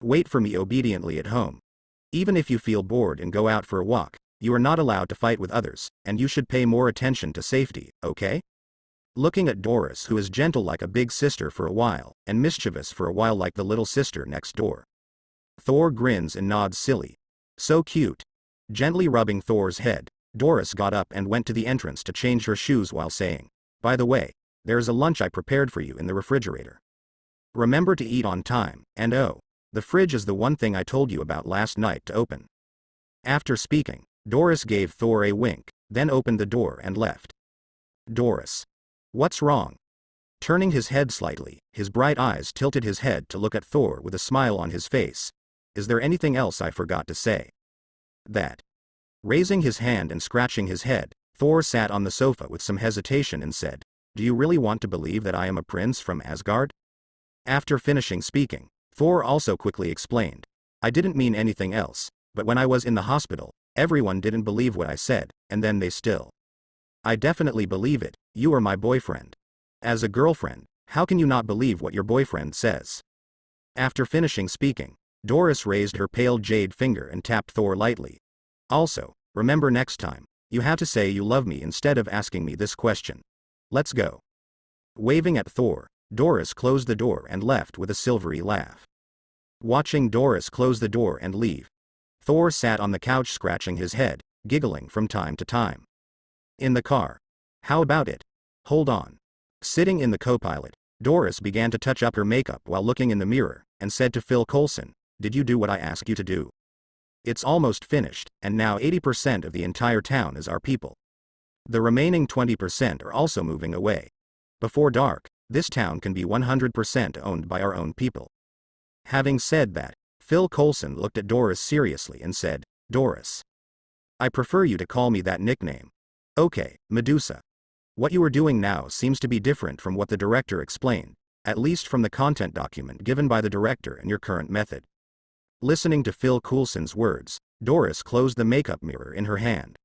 Wait for me obediently at home. Even if you feel bored and go out for a walk, you are not allowed to fight with others, and you should pay more attention to safety, okay? Looking at Doris, who is gentle like a big sister for a while, and mischievous for a while like the little sister next door. Thor grins and nods silly. So cute. Gently rubbing Thor's head, Doris got up and went to the entrance to change her shoes while saying, by the way, there is a lunch I prepared for you in the refrigerator. Remember to eat on time, and oh, the fridge is the one thing I told you about last night to open. After speaking, Doris gave Thor a wink, then opened the door and left. Doris. What's wrong? Turning his head slightly, his bright eyes tilted his head to look at Thor with a smile on his face. Is there anything else I forgot to say? That. Raising his hand and scratching his head, Thor sat on the sofa with some hesitation and said, Do you really want to believe that I am a prince from Asgard? After finishing speaking, Thor also quickly explained. I didn't mean anything else, but when I was in the hospital, everyone didn't believe what I said, and then they still. I definitely believe it, you are my boyfriend. As a girlfriend, how can you not believe what your boyfriend says? After finishing speaking, Doris raised her pale jade finger and tapped Thor lightly. Also, remember next time, you have to say you love me instead of asking me this question. Let's go. Waving at Thor, Doris closed the door and left with a silvery laugh. Watching Doris close the door and leave, Thor sat on the couch scratching his head, giggling from time to time. In the car. How about it? Hold on. Sitting in the co-pilot, Doris began to touch up her makeup while looking in the mirror, and said to Phil Coulson, "Did you do what I asked you to do? It's almost finished, and now 80% of the entire town is our people. The remaining 20% are also moving away. Before dark, this town can be 100% owned by our own people." Having said that, Phil Coulson looked at Doris seriously and said, "Doris, I prefer you to call me that nickname. Okay, Medusa. What you are doing now seems to be different from what the director explained, at least from the content document given by the director and your current method." Listening to Phil Coulson's words, Doris closed the makeup mirror in her hand.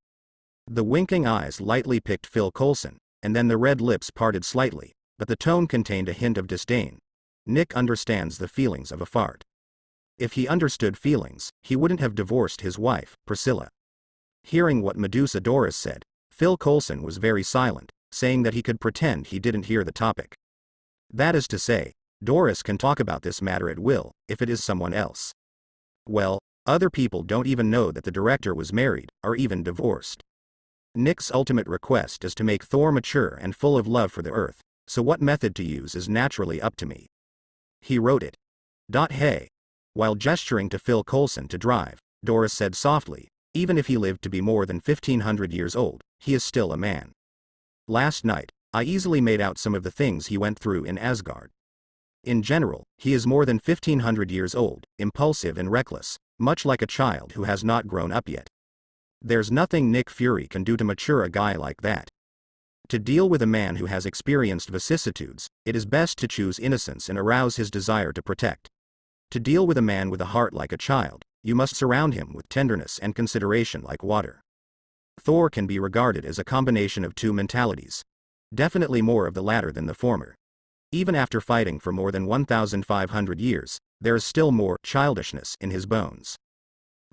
The winking eyes lightly picked Phil Coulson, and then the red lips parted slightly, but the tone contained a hint of disdain. Nick understands the feelings of a fart. If he understood feelings, he wouldn't have divorced his wife, Priscilla. Hearing what Medusa Doris said, Phil Coulson was very silent, saying that he could pretend he didn't hear the topic. That is to say, Doris can talk about this matter at will, if it is someone else. Well, other people don't even know that the director was married, or even divorced. Nick's ultimate request is to make Thor mature and full of love for the Earth, so what method to use is naturally up to me. He wrote it. Hey. While gesturing to Phil Coulson to drive, Doris said softly, "Even if he lived to be more than 1500 years old, he is still a man. Last night, I easily made out some of the things he went through in Asgard. In general, he is more than 1500 years old, impulsive and reckless, much like a child who has not grown up yet. There's nothing Nick Fury can do to mature a guy like that. To deal with a man who has experienced vicissitudes, it is best to choose innocence and arouse his desire to protect. To deal with a man with a heart like a child, you must surround him with tenderness and consideration like water." Thor can be regarded as a combination of two mentalities. Definitely more of the latter than the former. Even after fighting for more than 1,500 years, there is still more childishness in his bones.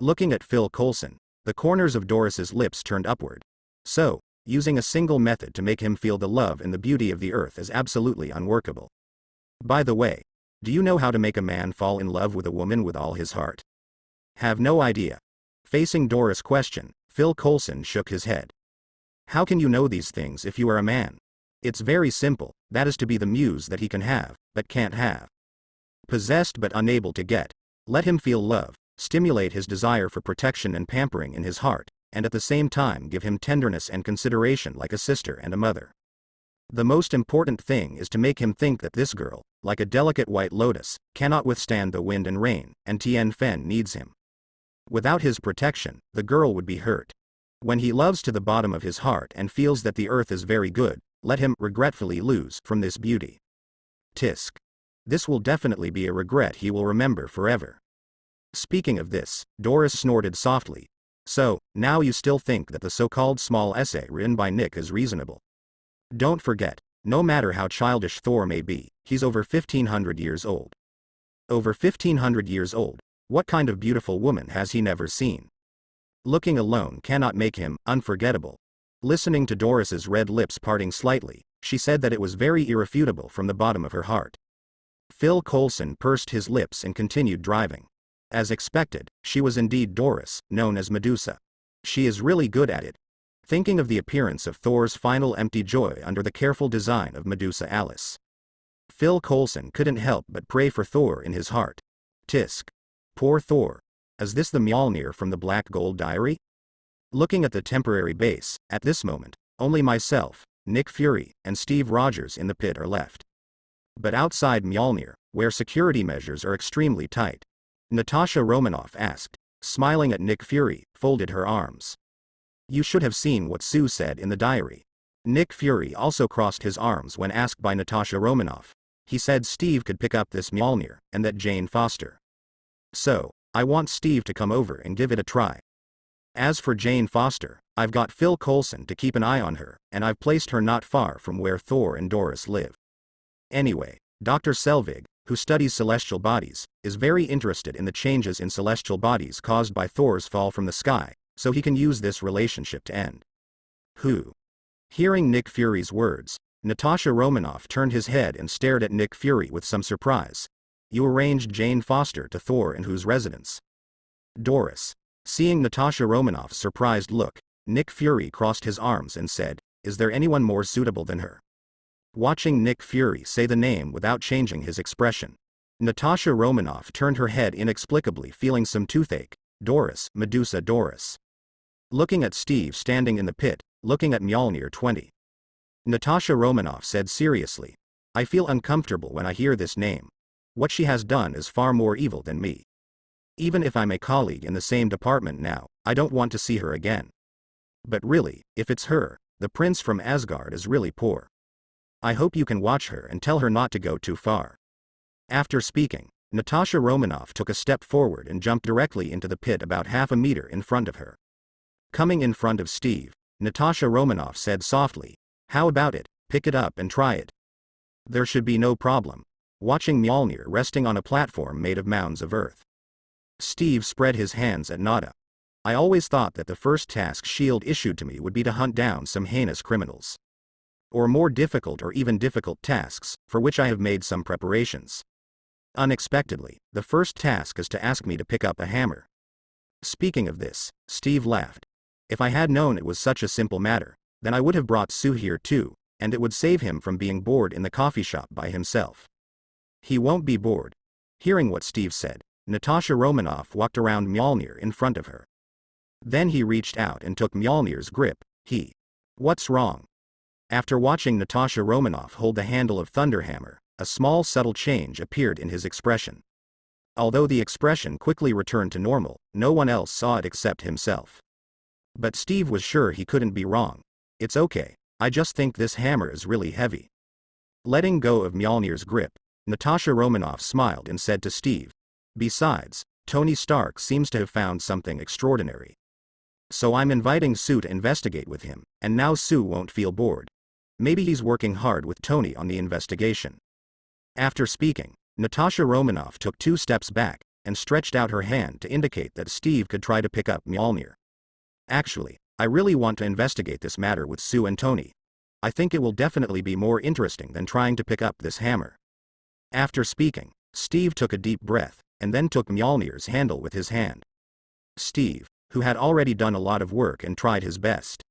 Looking at Phil Coulson, the corners of Doris's lips turned upward. So, using a single method to make him feel the love and the beauty of the Earth is absolutely unworkable. By the way, do you know how to make a man fall in love with a woman with all his heart? Have no idea. Facing Doris' question, Phil Coulson shook his head. How can you know these things if you are a man? It's very simple, that is to be the muse that he can have, but can't have. Possessed but unable to get. Let him feel love, stimulate his desire for protection and pampering in his heart, and at the same time give him tenderness and consideration like a sister and a mother. The most important thing is to make him think that this girl, like a delicate white lotus, cannot withstand the wind and rain, and Tiantian needs him. Without his protection, the girl would be hurt. When he loves to the bottom of his heart and feels that the Earth is very good, let him regretfully lose from this beauty. Tisk. This will definitely be a regret he will remember forever. Speaking of this, Doris snorted softly. So, now you still think that the so-called small essay written by Nick is reasonable? Don't forget, no matter how childish Thor may be, he's over 1500 years old. Over 1500 years old, what kind of beautiful woman has he never seen? Looking alone cannot make him unforgettable. Listening to Doris's red lips parting slightly, she said that it was very irrefutable from the bottom of her heart. Phil Coulson pursed his lips and continued driving. As expected, she was indeed Doris, known as Medusa. She is really good at it. Thinking of the appearance of Thor's final empty joy under the careful design of Medusa Alice. Phil Coulson couldn't help but pray for Thor in his heart. Tisk. Poor Thor. Is this the Mjolnir from the Black Gold Diary? Looking at the temporary base, at this moment, only myself, Nick Fury, and Steve Rogers in the pit are left. But outside Mjolnir, where security measures are extremely tight, Natasha Romanoff asked, smiling at Nick Fury, folded her arms. You should have seen what Sue said in the diary. Nick Fury also crossed his arms when asked by Natasha Romanoff. He said Steve could pick up this Mjolnir, and that Jane Foster. So, I want Steve to come over and give it a try. As for Jane Foster, I've got Phil Coulson to keep an eye on her, and I've placed her not far from where Thor and Doris live. Anyway, Dr. Selvig, who studies celestial bodies, is very interested in the changes in celestial bodies caused by Thor's fall from the sky, so he can use this relationship to end. Who? Hearing Nick Fury's words, Natasha Romanoff turned his head and stared at Nick Fury with some surprise. You arranged Jane Foster to Thor in whose residence? Doris. Seeing Natasha Romanoff's surprised look, Nick Fury crossed his arms and said, Is there anyone more suitable than her? Watching Nick Fury say the name without changing his expression. Natasha Romanoff turned her head inexplicably, feeling some toothache. Doris, Medusa Doris. Looking at Steve standing in the pit, looking at Mjolnir 20. Natasha Romanoff said seriously. I feel uncomfortable when I hear this name. What she has done is far more evil than me. Even if I'm a colleague in the same department now, I don't want to see her again. But really, if it's her, the prince from Asgard is really poor. I hope you can watch her and tell her not to go too far. After speaking, Natasha Romanoff took a step forward and jumped directly into the pit about half a meter in front of her. Coming in front of Steve, Natasha Romanoff said softly, "How about it, pick it up and try it." There should be no problem. Watching Mjolnir resting on a platform made of mounds of earth. Steve spread his hands at Nada. I always thought that the first task S.H.I.E.L.D. issued to me would be to hunt down some heinous criminals. Or more difficult or even difficult tasks, for which I have made some preparations. Unexpectedly, the first task is to ask me to pick up a hammer. Speaking of this, Steve laughed. If I had known it was such a simple matter, then I would have brought Sue here too, and it would save him from being bored in the coffee shop by himself. He won't be bored. Hearing what Steve said, Natasha Romanoff walked around Mjolnir in front of her. Then he reached out and took Mjolnir's grip. What's wrong? After watching Natasha Romanoff hold the handle of Thunderhammer, a small subtle change appeared in his expression. Although the expression quickly returned to normal, no one else saw it except himself. But Steve was sure he couldn't be wrong. It's okay, I just think this hammer is really heavy. Letting go of Mjolnir's grip, Natasha Romanoff smiled and said to Steve, "Besides, Tony Stark seems to have found something extraordinary. So I'm inviting Sue to investigate with him, and now Sue won't feel bored. Maybe he's working hard with Tony on the investigation." After speaking, Natasha Romanoff took 2 steps back, and stretched out her hand to indicate that Steve could try to pick up Mjolnir. "Actually, I really want to investigate this matter with Sue and Tony. I think it will definitely be more interesting than trying to pick up this hammer." After speaking, Steve took a deep breath, and then took Mjolnir's handle with his hand. Steve, who had already done a lot of work and tried his best.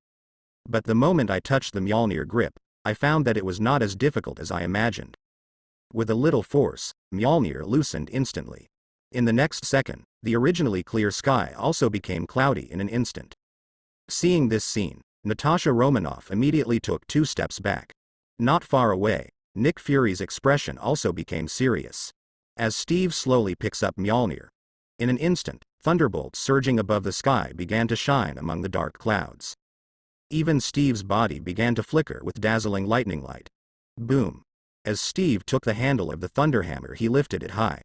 But the moment I touched the Mjolnir grip, I found that it was not as difficult as I imagined. With a little force, Mjolnir loosened instantly. In the next second, the originally clear sky also became cloudy in an instant. Seeing this scene, Natasha Romanoff immediately took 2 steps back. Not far away, Nick Fury's expression also became serious. As Steve slowly picks up Mjolnir. In an instant, thunderbolts surging above the sky began to shine among the dark clouds. Even Steve's body began to flicker with dazzling lightning light. Boom. As Steve took the handle of the thunderhammer, he lifted it high.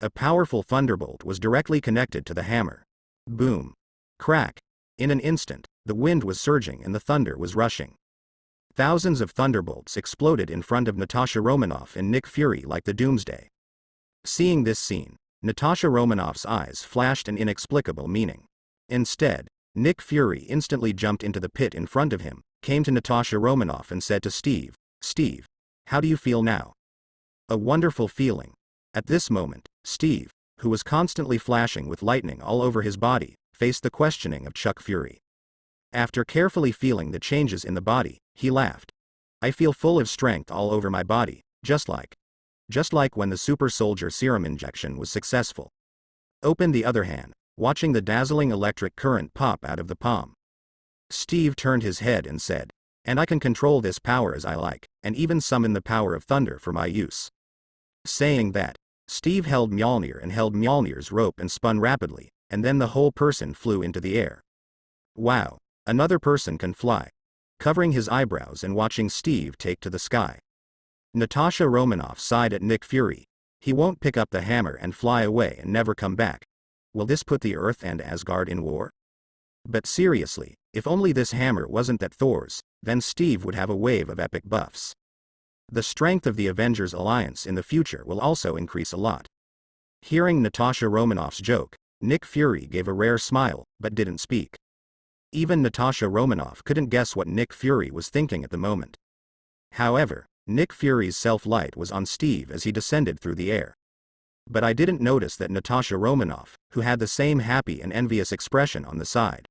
A powerful thunderbolt was directly connected to the hammer. Boom. Crack. In an instant, the wind was surging and the thunder was rushing. Thousands of thunderbolts exploded in front of Natasha Romanoff and Nick Fury like the doomsday. Seeing this scene, Natasha Romanoff's eyes flashed an inexplicable meaning. Instead, Nick Fury instantly jumped into the pit in front of him, came to Natasha Romanoff and said to Steve, "Steve, how do you feel now?" A wonderful feeling. At this moment, Steve, who was constantly flashing with lightning all over his body, faced the questioning of Chuck Fury. After carefully feeling the changes in the body, he laughed. "I feel full of strength all over my body, just like when the super soldier serum injection was successful." Open the other hand, watching the dazzling electric current pop out of the palm. Steve turned his head and said, "And I can control this power as I like, and even summon the power of thunder for my use." Saying that, Steve held Mjolnir and held Mjolnir's rope and spun rapidly, and then the whole person flew into the air. Wow, another person can fly. Covering his eyebrows and watching Steve take to the sky. Natasha Romanoff sighed at Nick Fury. He won't pick up the hammer and fly away and never come back. Will this put the Earth and Asgard in war? But seriously, if only this hammer wasn't that Thor's, then Steve would have a wave of epic buffs. The strength of the Avengers alliance in the future will also increase a lot. Hearing Natasha Romanoff's joke, Nick Fury gave a rare smile, but didn't speak. Even Natasha Romanoff couldn't guess what Nick Fury was thinking at the moment. However, Nick Fury's self-light was on Steve as he descended through the air. But I didn't notice that Natasha Romanoff, who had the same happy and envious expression on the side,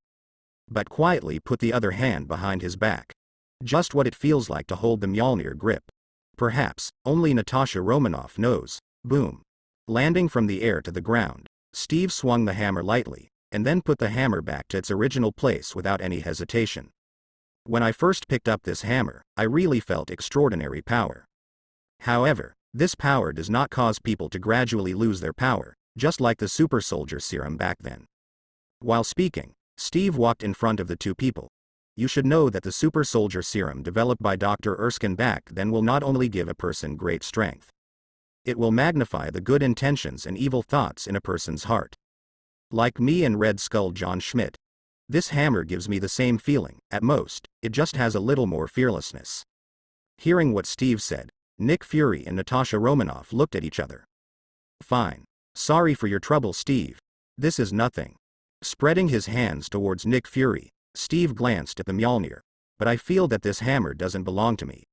but quietly put the other hand behind his back. Just what it feels like to hold the Mjolnir grip. Perhaps, only Natasha Romanoff knows. Boom. Landing from the air to the ground, Steve swung the hammer lightly, and then put the hammer back to its original place without any hesitation. When I first picked up this hammer, I really felt extraordinary power. However, this power does not cause people to gradually lose their power, just like the super soldier serum back then. While speaking, Steve walked in front of the two people. You should know that the super soldier serum developed by Dr. Erskine back then will not only give a person great strength. It will magnify the good intentions and evil thoughts in a person's heart. Like me and Red Skull John Schmidt. This hammer gives me the same feeling, at most, it just has a little more fearlessness. Hearing what Steve said, Nick Fury and Natasha Romanoff looked at each other. Fine. Sorry for your trouble, Steve. This is nothing. Spreading his hands towards Nick Fury, Steve glanced at the Mjolnir. But I feel that this hammer doesn't belong to me.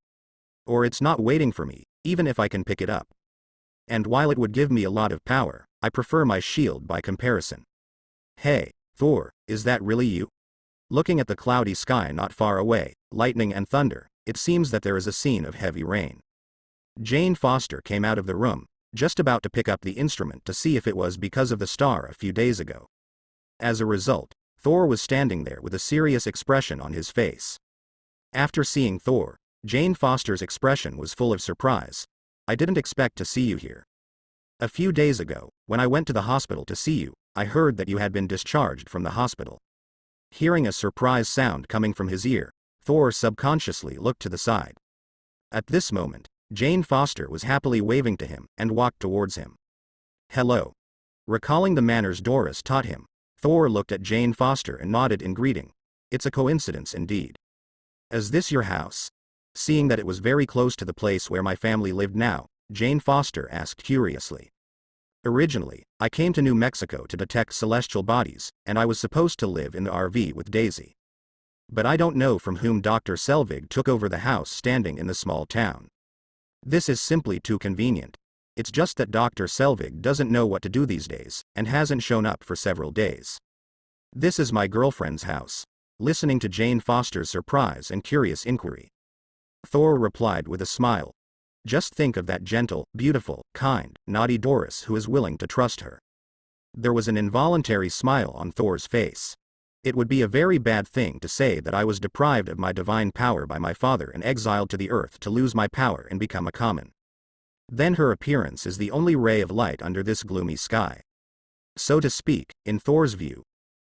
Or it's not waiting for me, even if I can pick it up. And while it would give me a lot of power, I prefer my shield by comparison. Hey, Thor, is that really you? Looking at the cloudy sky not far away, lightning and thunder, it seems that there is a scene of heavy rain. Jane Foster came out of the room, just about to pick up the instrument to see if it was because of the star a few days ago. As a result, Thor was standing there with a serious expression on his face. After seeing Thor, Jane Foster's expression was full of surprise. I didn't expect to see you here. A few days ago, when I went to the hospital to see you, I heard that you had been discharged from the hospital. Hearing a surprise sound coming from his ear, Thor subconsciously looked to the side. At this moment, Jane Foster was happily waving to him and walked towards him. Hello. Recalling the manners Doris taught him, Thor looked at Jane Foster and nodded in greeting. It's a coincidence indeed. Is this your house? Seeing that it was very close to the place where my family lived now, Jane Foster asked curiously. Originally, I came to New Mexico to detect celestial bodies, and I was supposed to live in the RV with Daisy. But I don't know from whom Dr. Selvig took over the house standing in the small town. This is simply too convenient. It's just that Dr. Selvig doesn't know what to do these days, and hasn't shown up for several days. This is my girlfriend's house. Listening to Jane Foster's surprise and curious inquiry, Thor replied with a smile. Just think of that gentle, beautiful, kind, naughty Doris who is willing to trust her. There was an involuntary smile on Thor's face. It would be a very bad thing to say that I was deprived of my divine power by my father and exiled to the earth to lose my power and become a common. Then her appearance is the only ray of light under this gloomy sky. So to speak, in Thor's view,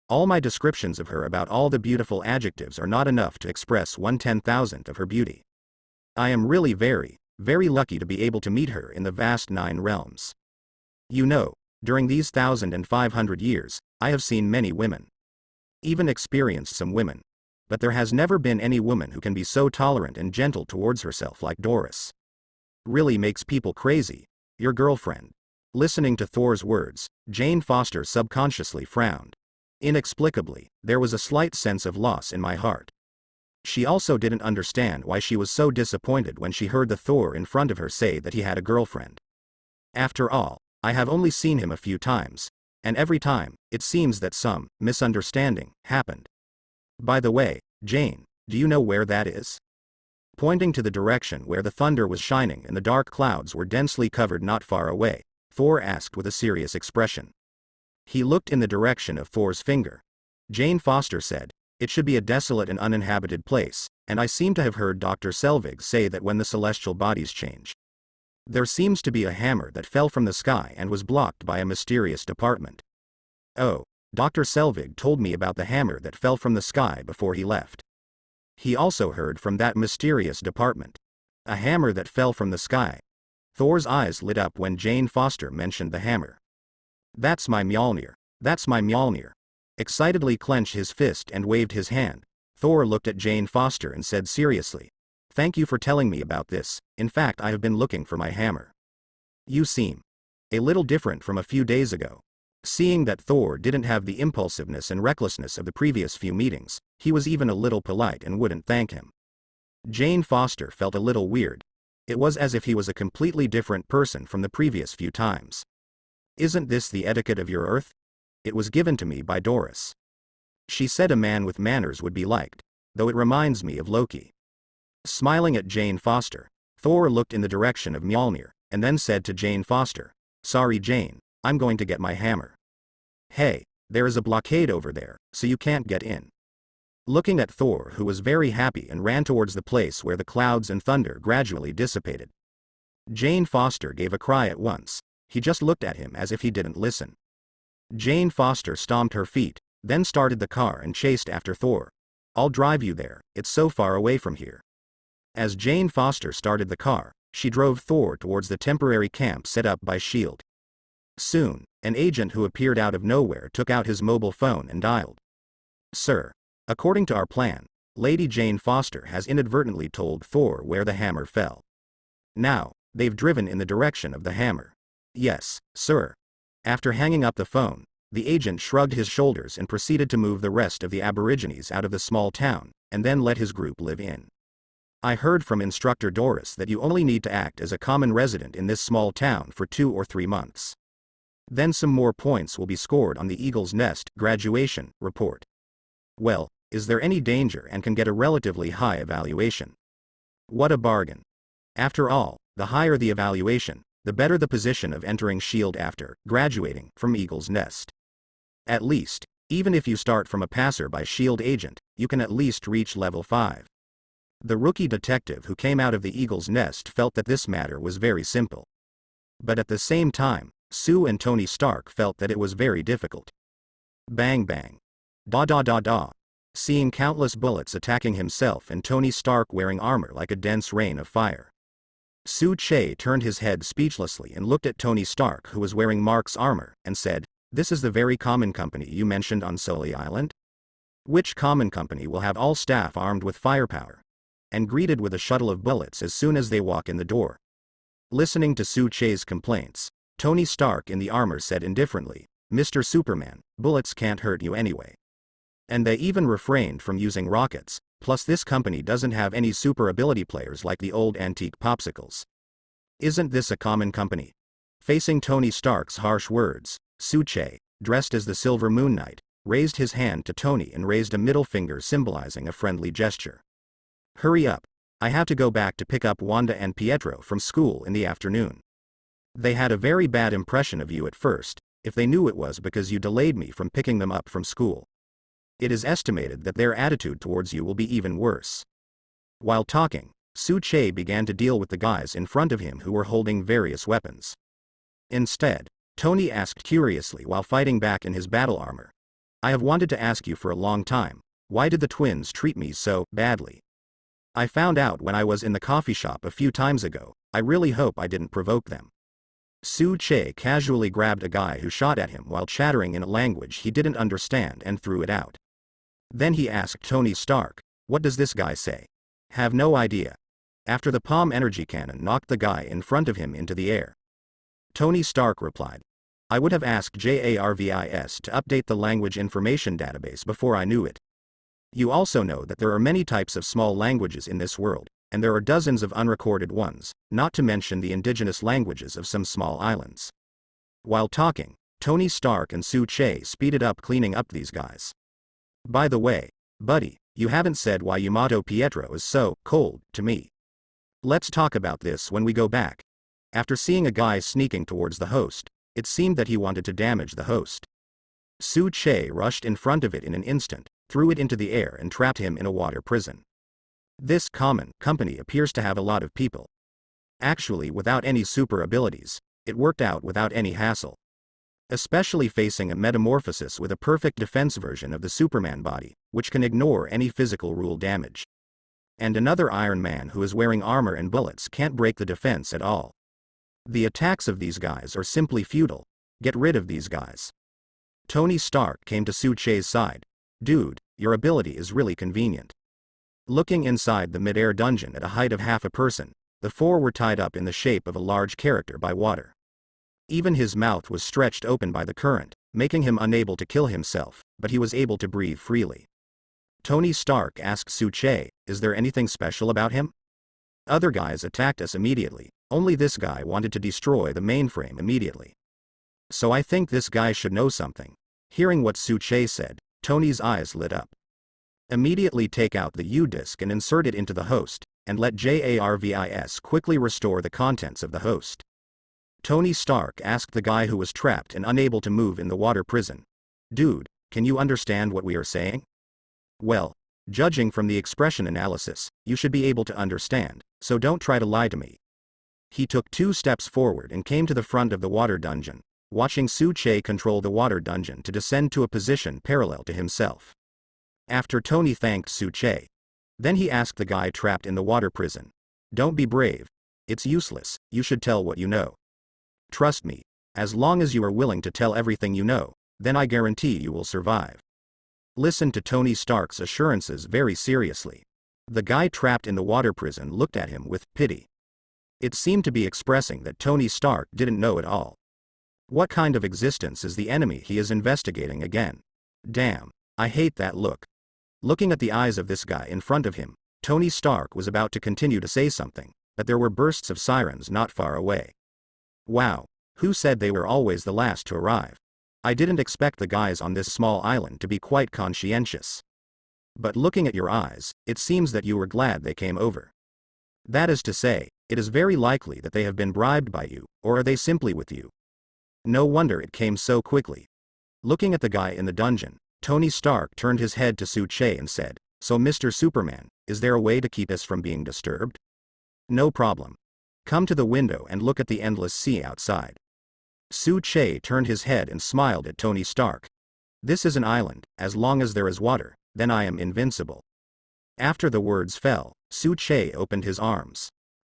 all my descriptions of her about all the beautiful adjectives are not enough to express 1/10,000th of her beauty. I am really very, very lucky to be able to meet her in the vast 9 realms. You know, during these 1,500 years, I have seen many women. Even experienced some women. But there has never been any woman who can be so tolerant and gentle towards herself like Doris. Really makes people crazy. Your girlfriend. Listening to Thor's words, Jane Foster subconsciously frowned. Inexplicably, there was a slight sense of loss in my heart. She also didn't understand why she was so disappointed when she heard the Thor in front of her say that he had a girlfriend. After all, I have only seen him a few times, and every time, it seems that some misunderstanding happened. By the way, Jane, do you know where that is? Pointing to the direction where the thunder was shining and the dark clouds were densely covered not far away, Thor asked with a serious expression. He looked in the direction of Thor's finger. Jane Foster said, it should be a desolate and uninhabited place, and I seem to have heard Dr. Selvig say that when the celestial bodies change, there seems to be a hammer that fell from the sky and was blocked by a mysterious department. Oh, Dr. Selvig told me about the hammer that fell from the sky before he left. He also heard from that mysterious department. A hammer that fell from the sky. Thor's eyes lit up when Jane Foster mentioned the hammer. That's my Mjolnir. That's my Mjolnir. Excitedly clenched his fist and waved his hand, Thor looked at Jane Foster and said seriously, thank you for telling me about this, in fact I have been looking for my hammer. You seem a little different from a few days ago. Seeing that Thor didn't have the impulsiveness and recklessness of the previous few meetings, he was even a little polite and wouldn't thank him. Jane Foster felt a little weird. It was as if he was a completely different person from the previous few times. Isn't this the etiquette of your Earth? It was given to me by Doris. She said a man with manners would be liked, though it reminds me of Loki. Smiling at Jane Foster, Thor looked in the direction of Mjolnir, and then said to Jane Foster, "Sorry Jane, I'm going to get my hammer." "Hey, there is a blockade over there, so you can't get in." Looking at Thor, who was very happy and ran towards the place where the clouds and thunder gradually dissipated. Jane Foster gave a cry at once. He just looked at him as if he didn't listen. Jane Foster stomped her feet, then started the car and chased after Thor. "I'll drive you there, it's so far away from here." As Jane Foster started the car, she drove Thor towards the temporary camp set up by S.H.I.E.L.D. Soon, an agent who appeared out of nowhere took out his mobile phone and dialed. "Sir, according to our plan, Lady Jane Foster has inadvertently told Thor where the hammer fell. Now, they've driven in the direction of the hammer." "Yes, sir." After hanging up the phone, the agent shrugged his shoulders and proceeded to move the rest of the Aborigines out of the small town, and then let his group live in. "I heard from Instructor Doris that you only need to act as a common resident in this small town for 2 or 3 months. Then some more points will be scored on the Eagle's Nest graduation report." "Well, is there any danger and can get a relatively high evaluation?" "What a bargain. After all, the higher the evaluation, the better the position of entering S.H.I.E.L.D. after graduating from Eagle's Nest. At least, even if you start from a passer-by S.H.I.E.L.D. agent, you can at least reach level 5. The rookie detective who came out of the Eagle's Nest felt that this matter was very simple. But at the same time, Sue and Tony Stark felt that it was very difficult. Bang bang. Da da da da. Seeing countless bullets attacking himself and Tony Stark wearing armor like a dense rain of fire. Su Che turned his head speechlessly and looked at Tony Stark, who was wearing Mark's armor, and said, "This is the very common company you mentioned on Sully Island? Which common company will have all staff armed with firepower and greeted with a shuttle of bullets as soon as they walk in the door?" Listening to Su Che's complaints, Tony Stark in the armor said indifferently, "Mr. Superman, bullets can't hurt you anyway. And they even refrained from using rockets, plus this company doesn't have any super ability players like the old antique popsicles. Isn't this a common company?" Facing Tony Stark's harsh words, Su Che, dressed as the Silver Moon Knight, raised his hand to Tony and raised a middle finger symbolizing a friendly gesture. "Hurry up. I have to go back to pick up Wanda and Pietro from school in the afternoon. They had a very bad impression of you at first, if they knew it was because you delayed me from picking them up from school. It is estimated that their attitude towards you will be even worse." While talking, Su Che began to deal with the guys in front of him who were holding various weapons. Instead, Tony asked curiously while fighting back in his battle armor, "I have wanted to ask you for a long time, why did the twins treat me so badly? I found out when I was in the coffee shop a few times ago. I really hope I didn't provoke them." Su Che casually grabbed a guy who shot at him while chattering in a language he didn't understand and threw it out. Then he asked Tony Stark, "What does this guy say?" "Have no idea." After the palm energy cannon knocked the guy in front of him into the air, Tony Stark replied, "I would have asked JARVIS to update the language information database before I knew it. You also know that there are many types of small languages in this world, and there are dozens of unrecorded ones, not to mention the indigenous languages of some small islands." While talking, Tony Stark and Su Che speeded up cleaning up these guys. "By the way, buddy, you haven't said why Yamato Pietro is so cold to me. Let's talk about this when we go back." After seeing a guy sneaking towards the host, it seemed that he wanted to damage the host. Su Che rushed in front of it in an instant, threw it into the air and trapped him in a water prison. This common company appears to have a lot of people. Actually, without any super abilities, it worked out without any hassle. Especially facing a metamorphosis with a perfect defense version of the Superman body, which can ignore any physical rule damage. And another Iron Man who is wearing armor and bullets can't break the defense at all. The attacks of these guys are simply futile. Get rid of these guys. Tony Stark came to Su Che's side. "Dude, your ability is really convenient." Looking inside the mid-air dungeon at a height of half a person, the four were tied up in the shape of a large character by water. Even his mouth was stretched open by the current, making him unable to kill himself, but he was able to breathe freely. Tony Stark asked Su Che, "Is there anything special about him? Other guys attacked us immediately, only this guy wanted to destroy the mainframe immediately. So I think this guy should know something." Hearing what Su Che said, Tony's eyes lit up. "Immediately take out the U-disc and insert it into the host, and let Jarvis quickly restore the contents of the host. Tony Stark asked the guy who was trapped and unable to move in the water prison. Dude, can you understand what we are saying? Well, judging from the expression analysis, you should be able to understand, so don't try to lie to me. He took 2 steps forward and came to the front of the water dungeon, watching Su Che control the water dungeon to descend to a position parallel to himself. After Tony thanked Su Che, then he asked the guy trapped in the water prison, "Don't be brave. It's useless, you should tell what you know. Trust me, as long as you are willing to tell everything you know, then I guarantee you will survive." Listen to Tony Stark's assurances very seriously. The guy trapped in the water prison looked at him with pity. It seemed to be expressing that Tony Stark didn't know at all. What kind of existence is the enemy he is investigating again? Damn, I hate that look. Looking at the eyes of this guy in front of him, Tony Stark was about to continue to say something, but there were bursts of sirens not far away. Wow, who said they were always the last to arrive? I didn't expect the guys on this small island to be quite conscientious. But looking at your eyes, it seems that you were glad they came over. That is to say, it is very likely that they have been bribed by you, or are they simply with you? No wonder it came so quickly. Looking at the guy in the dungeon, Tony Stark turned his head to Su Che and said, "So Mr. Superman, is there a way to keep us from being disturbed?" "No problem. Come to the window and look at the endless sea outside." Su Che turned his head and smiled at Tony Stark. "This is an island, as long as there is water, then I am invincible." After the words fell, Su Che opened his arms.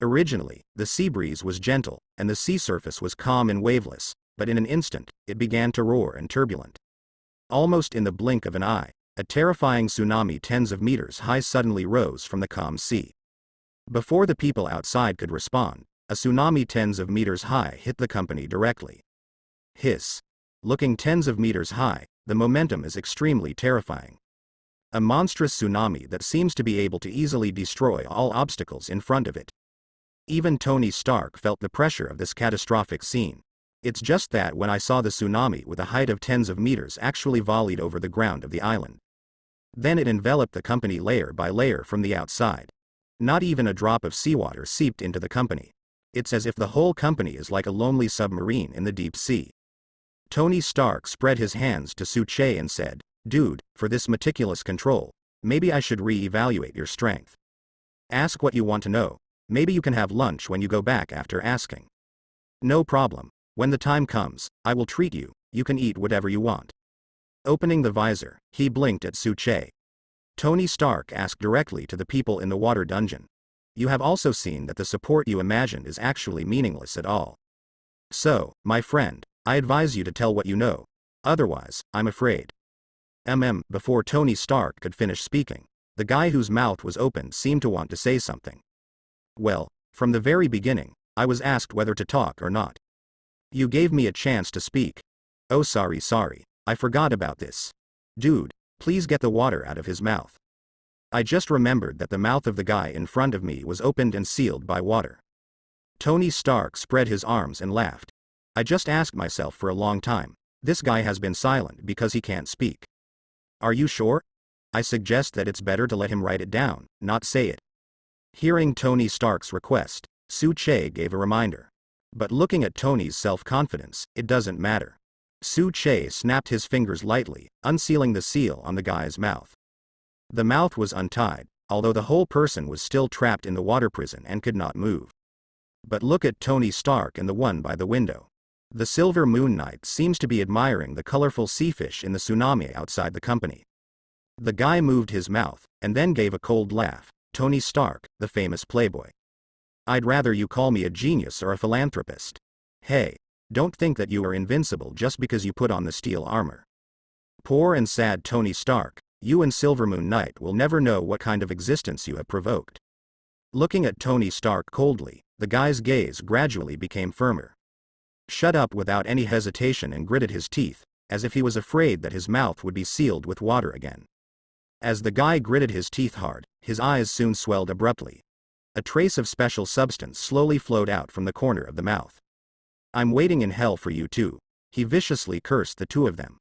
Originally, the sea breeze was gentle, and the sea surface was calm and waveless, but in an instant, it began to roar and turbulent. Almost in the blink of an eye, a terrifying tsunami tens of meters high suddenly rose from the calm sea. Before the people outside could respond, a tsunami tens of meters high hit the company directly. Hiss. Looking tens of meters high, the momentum is extremely terrifying. A monstrous tsunami that seems to be able to easily destroy all obstacles in front of it. Even Tony Stark felt the pressure of this catastrophic scene. It's just that when I saw the tsunami with a height of tens of meters actually volleyed over the ground of the island. Then it enveloped the company layer by layer from the outside. Not even a drop of seawater seeped into the company. It's as if the whole company is like a lonely submarine in the deep sea. Tony Stark spread his hands to Su Che and said, "Dude, for this meticulous control, maybe I should re-evaluate your strength. Ask what you want to know. Maybe you can have lunch when you go back after asking." "No problem. When the time comes, I will treat you, you can eat whatever you want." Opening the visor, he blinked at Su Che. Tony Stark asked directly to the people in the water dungeon. "You have also seen that the support you imagined is actually meaningless at all. So, my friend, I advise you to tell what you know. Otherwise, I'm afraid." Before Tony Stark could finish speaking, the guy whose mouth was open seemed to want to say something. "Well, from the very beginning, I was asked whether to talk or not. You gave me a chance to speak. Oh sorry, I forgot about this. Dude, please get the water out of his mouth. I just remembered that the mouth of the guy in front of me was opened and sealed by water." Tony Stark spread his arms and laughed. "I just asked myself for a long time. This guy has been silent because he can't speak. Are you sure? I suggest that it's better to let him write it down, not say it." Hearing Tony Stark's request, Su Che gave a reminder. But looking at Tony's self-confidence, it doesn't matter. Su Che snapped his fingers lightly, unsealing the seal on the guy's mouth. The mouth was untied, although the whole person was still trapped in the water prison and could not move. But look at Tony Stark and the one by the window. The Silver Moon Knight seems to be admiring the colorful sea fish in the tsunami outside the company. The guy moved his mouth, and then gave a cold laugh. "Tony Stark, the famous playboy. I'd rather you call me a genius or a philanthropist. Hey, don't think that you are invincible just because you put on the steel armor. Poor and sad Tony Stark, you and Silver Moon Knight will never know what kind of existence you have provoked." Looking at Tony Stark coldly, the guy's gaze gradually became firmer. Shut up without any hesitation and gritted his teeth, as if he was afraid that his mouth would be sealed with water again. As the guy gritted his teeth hard, his eyes soon swelled abruptly. A trace of special substance slowly flowed out from the corner of the mouth. "I'm waiting in hell for you too," he viciously cursed the two of them.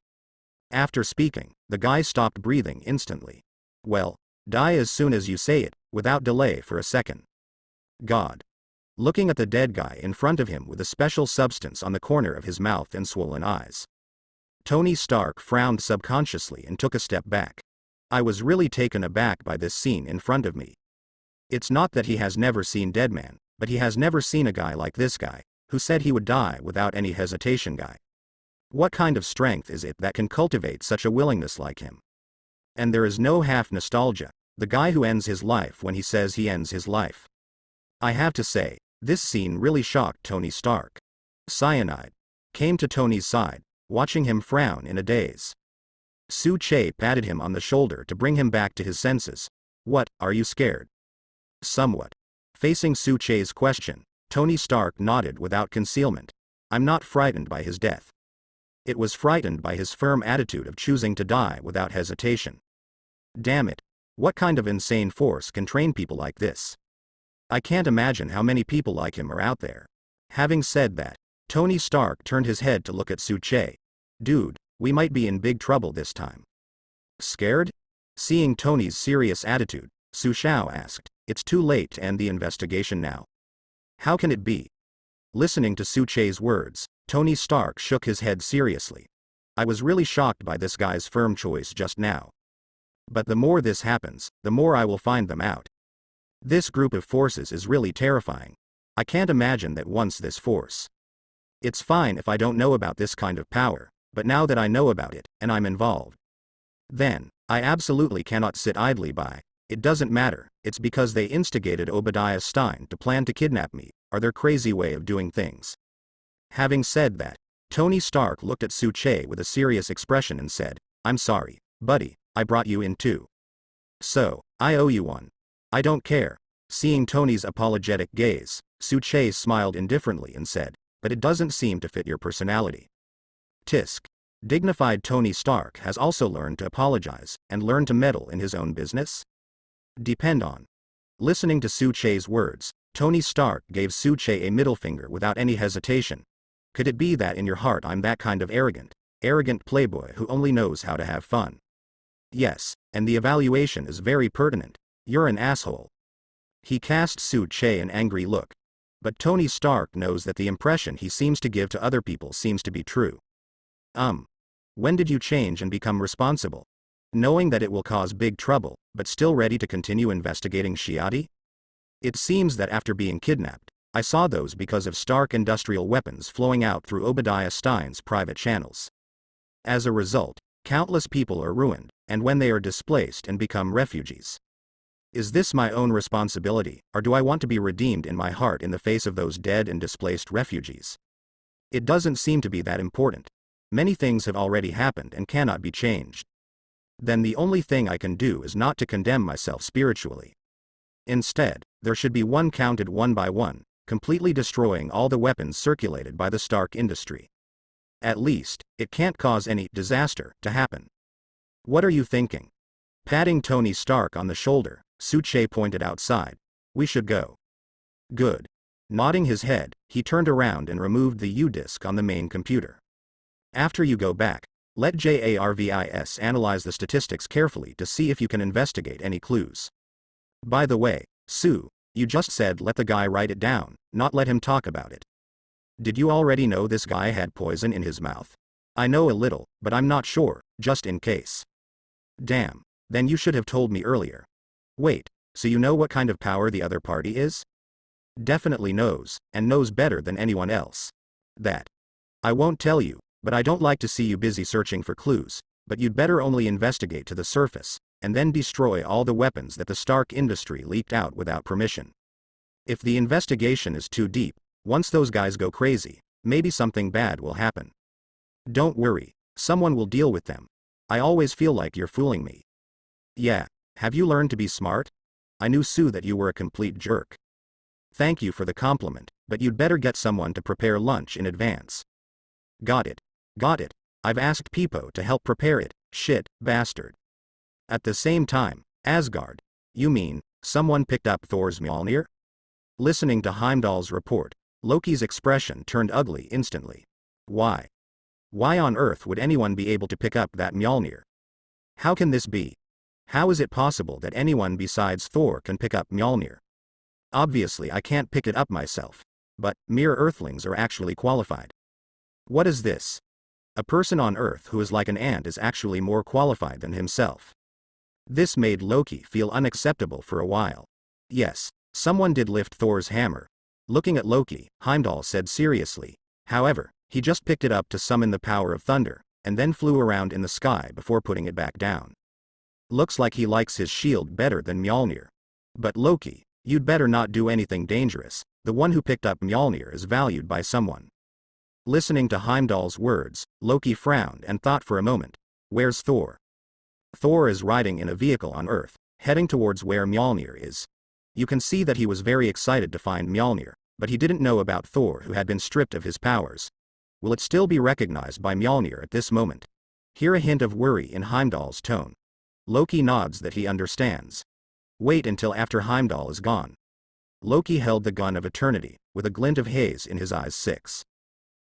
After speaking, the guy stopped breathing instantly. "Well, die as soon as you say it, without delay for a second. God. Looking at the dead guy in front of him with a special substance on the corner of his mouth and swollen eyes. Tony Stark frowned subconsciously and took a step back. I was really taken aback by this scene in front of me. It's not that he has never seen Deadman, but he has never seen a guy like this guy, who said he would die without any hesitation guy. What kind of strength is it that can cultivate such a willingness like him? And there is no half nostalgia, the guy who ends his life when he says he ends his life. I have to say, this scene really shocked Tony Stark. Cyanide came to Tony's side, watching him frown in a daze. Su-Che patted him on the shoulder to bring him back to his senses. What, are you scared? Somewhat. Facing Su-Che's question, Tony Stark nodded without concealment. I'm not frightened by his death. It was frightened by his firm attitude of choosing to die without hesitation. Damn it. What kind of insane force can train people like this? I can't imagine how many people like him are out there. Having said that, Tony Stark turned his head to look at Su-Che. Dude, we might be in big trouble this time. Scared? Seeing Tony's serious attitude, Su Shao asked, it's too late to end the investigation now. How can it be? Listening to Su-Che's words, Tony Stark shook his head seriously. I was really shocked by this guy's firm choice just now. But the more this happens, the more I will find them out. This group of forces is really terrifying. I can't imagine that once this force. It's fine if I don't know about this kind of power, but now that I know about it, and I'm involved, then, I absolutely cannot sit idly by. It doesn't matter, it's because they instigated Obadiah Stine to plan to kidnap me, or their crazy way of doing things. Having said that, Tony Stark looked at Su-Che with a serious expression and said, I'm sorry, buddy, I brought you in too. So, I owe you one. I don't care. Seeing Tony's apologetic gaze, Su-Che smiled indifferently and said, but it doesn't seem to fit your personality. Tisk. Dignified Tony Stark has also learned to apologize, and learned to meddle in his own business? Depend on. Listening to Su-Che's words, Tony Stark gave Su-Che a middle finger without any hesitation. Could it be that in your heart I'm that kind of arrogant playboy who only knows how to have fun? Yes, and the evaluation is very pertinent. You're an asshole. He cast Su-Che an angry look. But Tony Stark knows that the impression he seems to give to other people seems to be true. When did you change and become responsible? Knowing that it will cause big trouble, but still ready to continue investigating Xiaoli? It seems that after being kidnapped, I saw those because of Stark industrial weapons flowing out through Obadiah Stine's private channels. As a result, countless people are ruined, and when they are displaced and become refugees. Is this my own responsibility, or do I want to be redeemed in my heart in the face of those dead and displaced refugees? It doesn't seem to be that important. Many things have already happened and cannot be changed. Then the only thing I can do is not to condemn myself spiritually. Instead, there should be one counted one by one, completely destroying all the weapons circulated by the Stark industry. At least, it can't cause any disaster to happen. What are you thinking? Patting Tony Stark on the shoulder, Su-Che pointed outside. We should go. Good. Nodding his head, he turned around and removed the U-disk on the main computer. After you go back, let JARVIS analyze the statistics carefully to see if you can investigate any clues. By the way, Su, you just said let the guy write it down, not let him talk about it. Did you already know this guy had poison in his mouth? I know a little, but I'm not sure, just in case. Damn, then you should have told me earlier. Wait, so you know what kind of power the other party is? Definitely knows, and knows better than anyone else. That. I won't tell you, but I don't like to see you busy searching for clues, but you'd better only investigate to the surface, and then destroy all the weapons that the Stark industry leaked out without permission. If the investigation is too deep, once those guys go crazy, maybe something bad will happen. Don't worry, someone will deal with them. I always feel like you're fooling me. Yeah, have you learned to be smart? I knew Su that you were a complete jerk. Thank you for the compliment, but you'd better get someone to prepare lunch in advance. Got it. Got it. I've asked Peepo to help prepare it, shit, bastard. At the same time, Asgard. You mean, someone picked up Thor's Mjolnir? Listening to Heimdall's report, Loki's expression turned ugly instantly. Why? Why on earth would anyone be able to pick up that Mjolnir? How can this be? How is it possible that anyone besides Thor can pick up Mjolnir? Obviously I can't pick it up myself. But, mere earthlings are actually qualified. What is this? A person on Earth who is like an ant is actually more qualified than himself. This made Loki feel unacceptable for a while. Yes, someone did lift Thor's hammer. Looking at Loki, Heimdall said seriously. However, he just picked it up to summon the power of thunder, and then flew around in the sky before putting it back down. Looks like he likes his shield better than Mjolnir. But Loki, you'd better not do anything dangerous. The one who picked up Mjolnir is valued by someone. Listening to Heimdall's words, Loki frowned and thought for a moment. Where's Thor? Thor is riding in a vehicle on Earth, heading towards where Mjolnir is. You can see that he was very excited to find Mjolnir, but he didn't know about Thor who had been stripped of his powers. Will it still be recognized by Mjolnir at this moment? Hear a hint of worry in Heimdall's tone. Loki nods that he understands. Wait until after Heimdall is gone. Loki held the gun of eternity, with a glint of haze in his eyes. 6.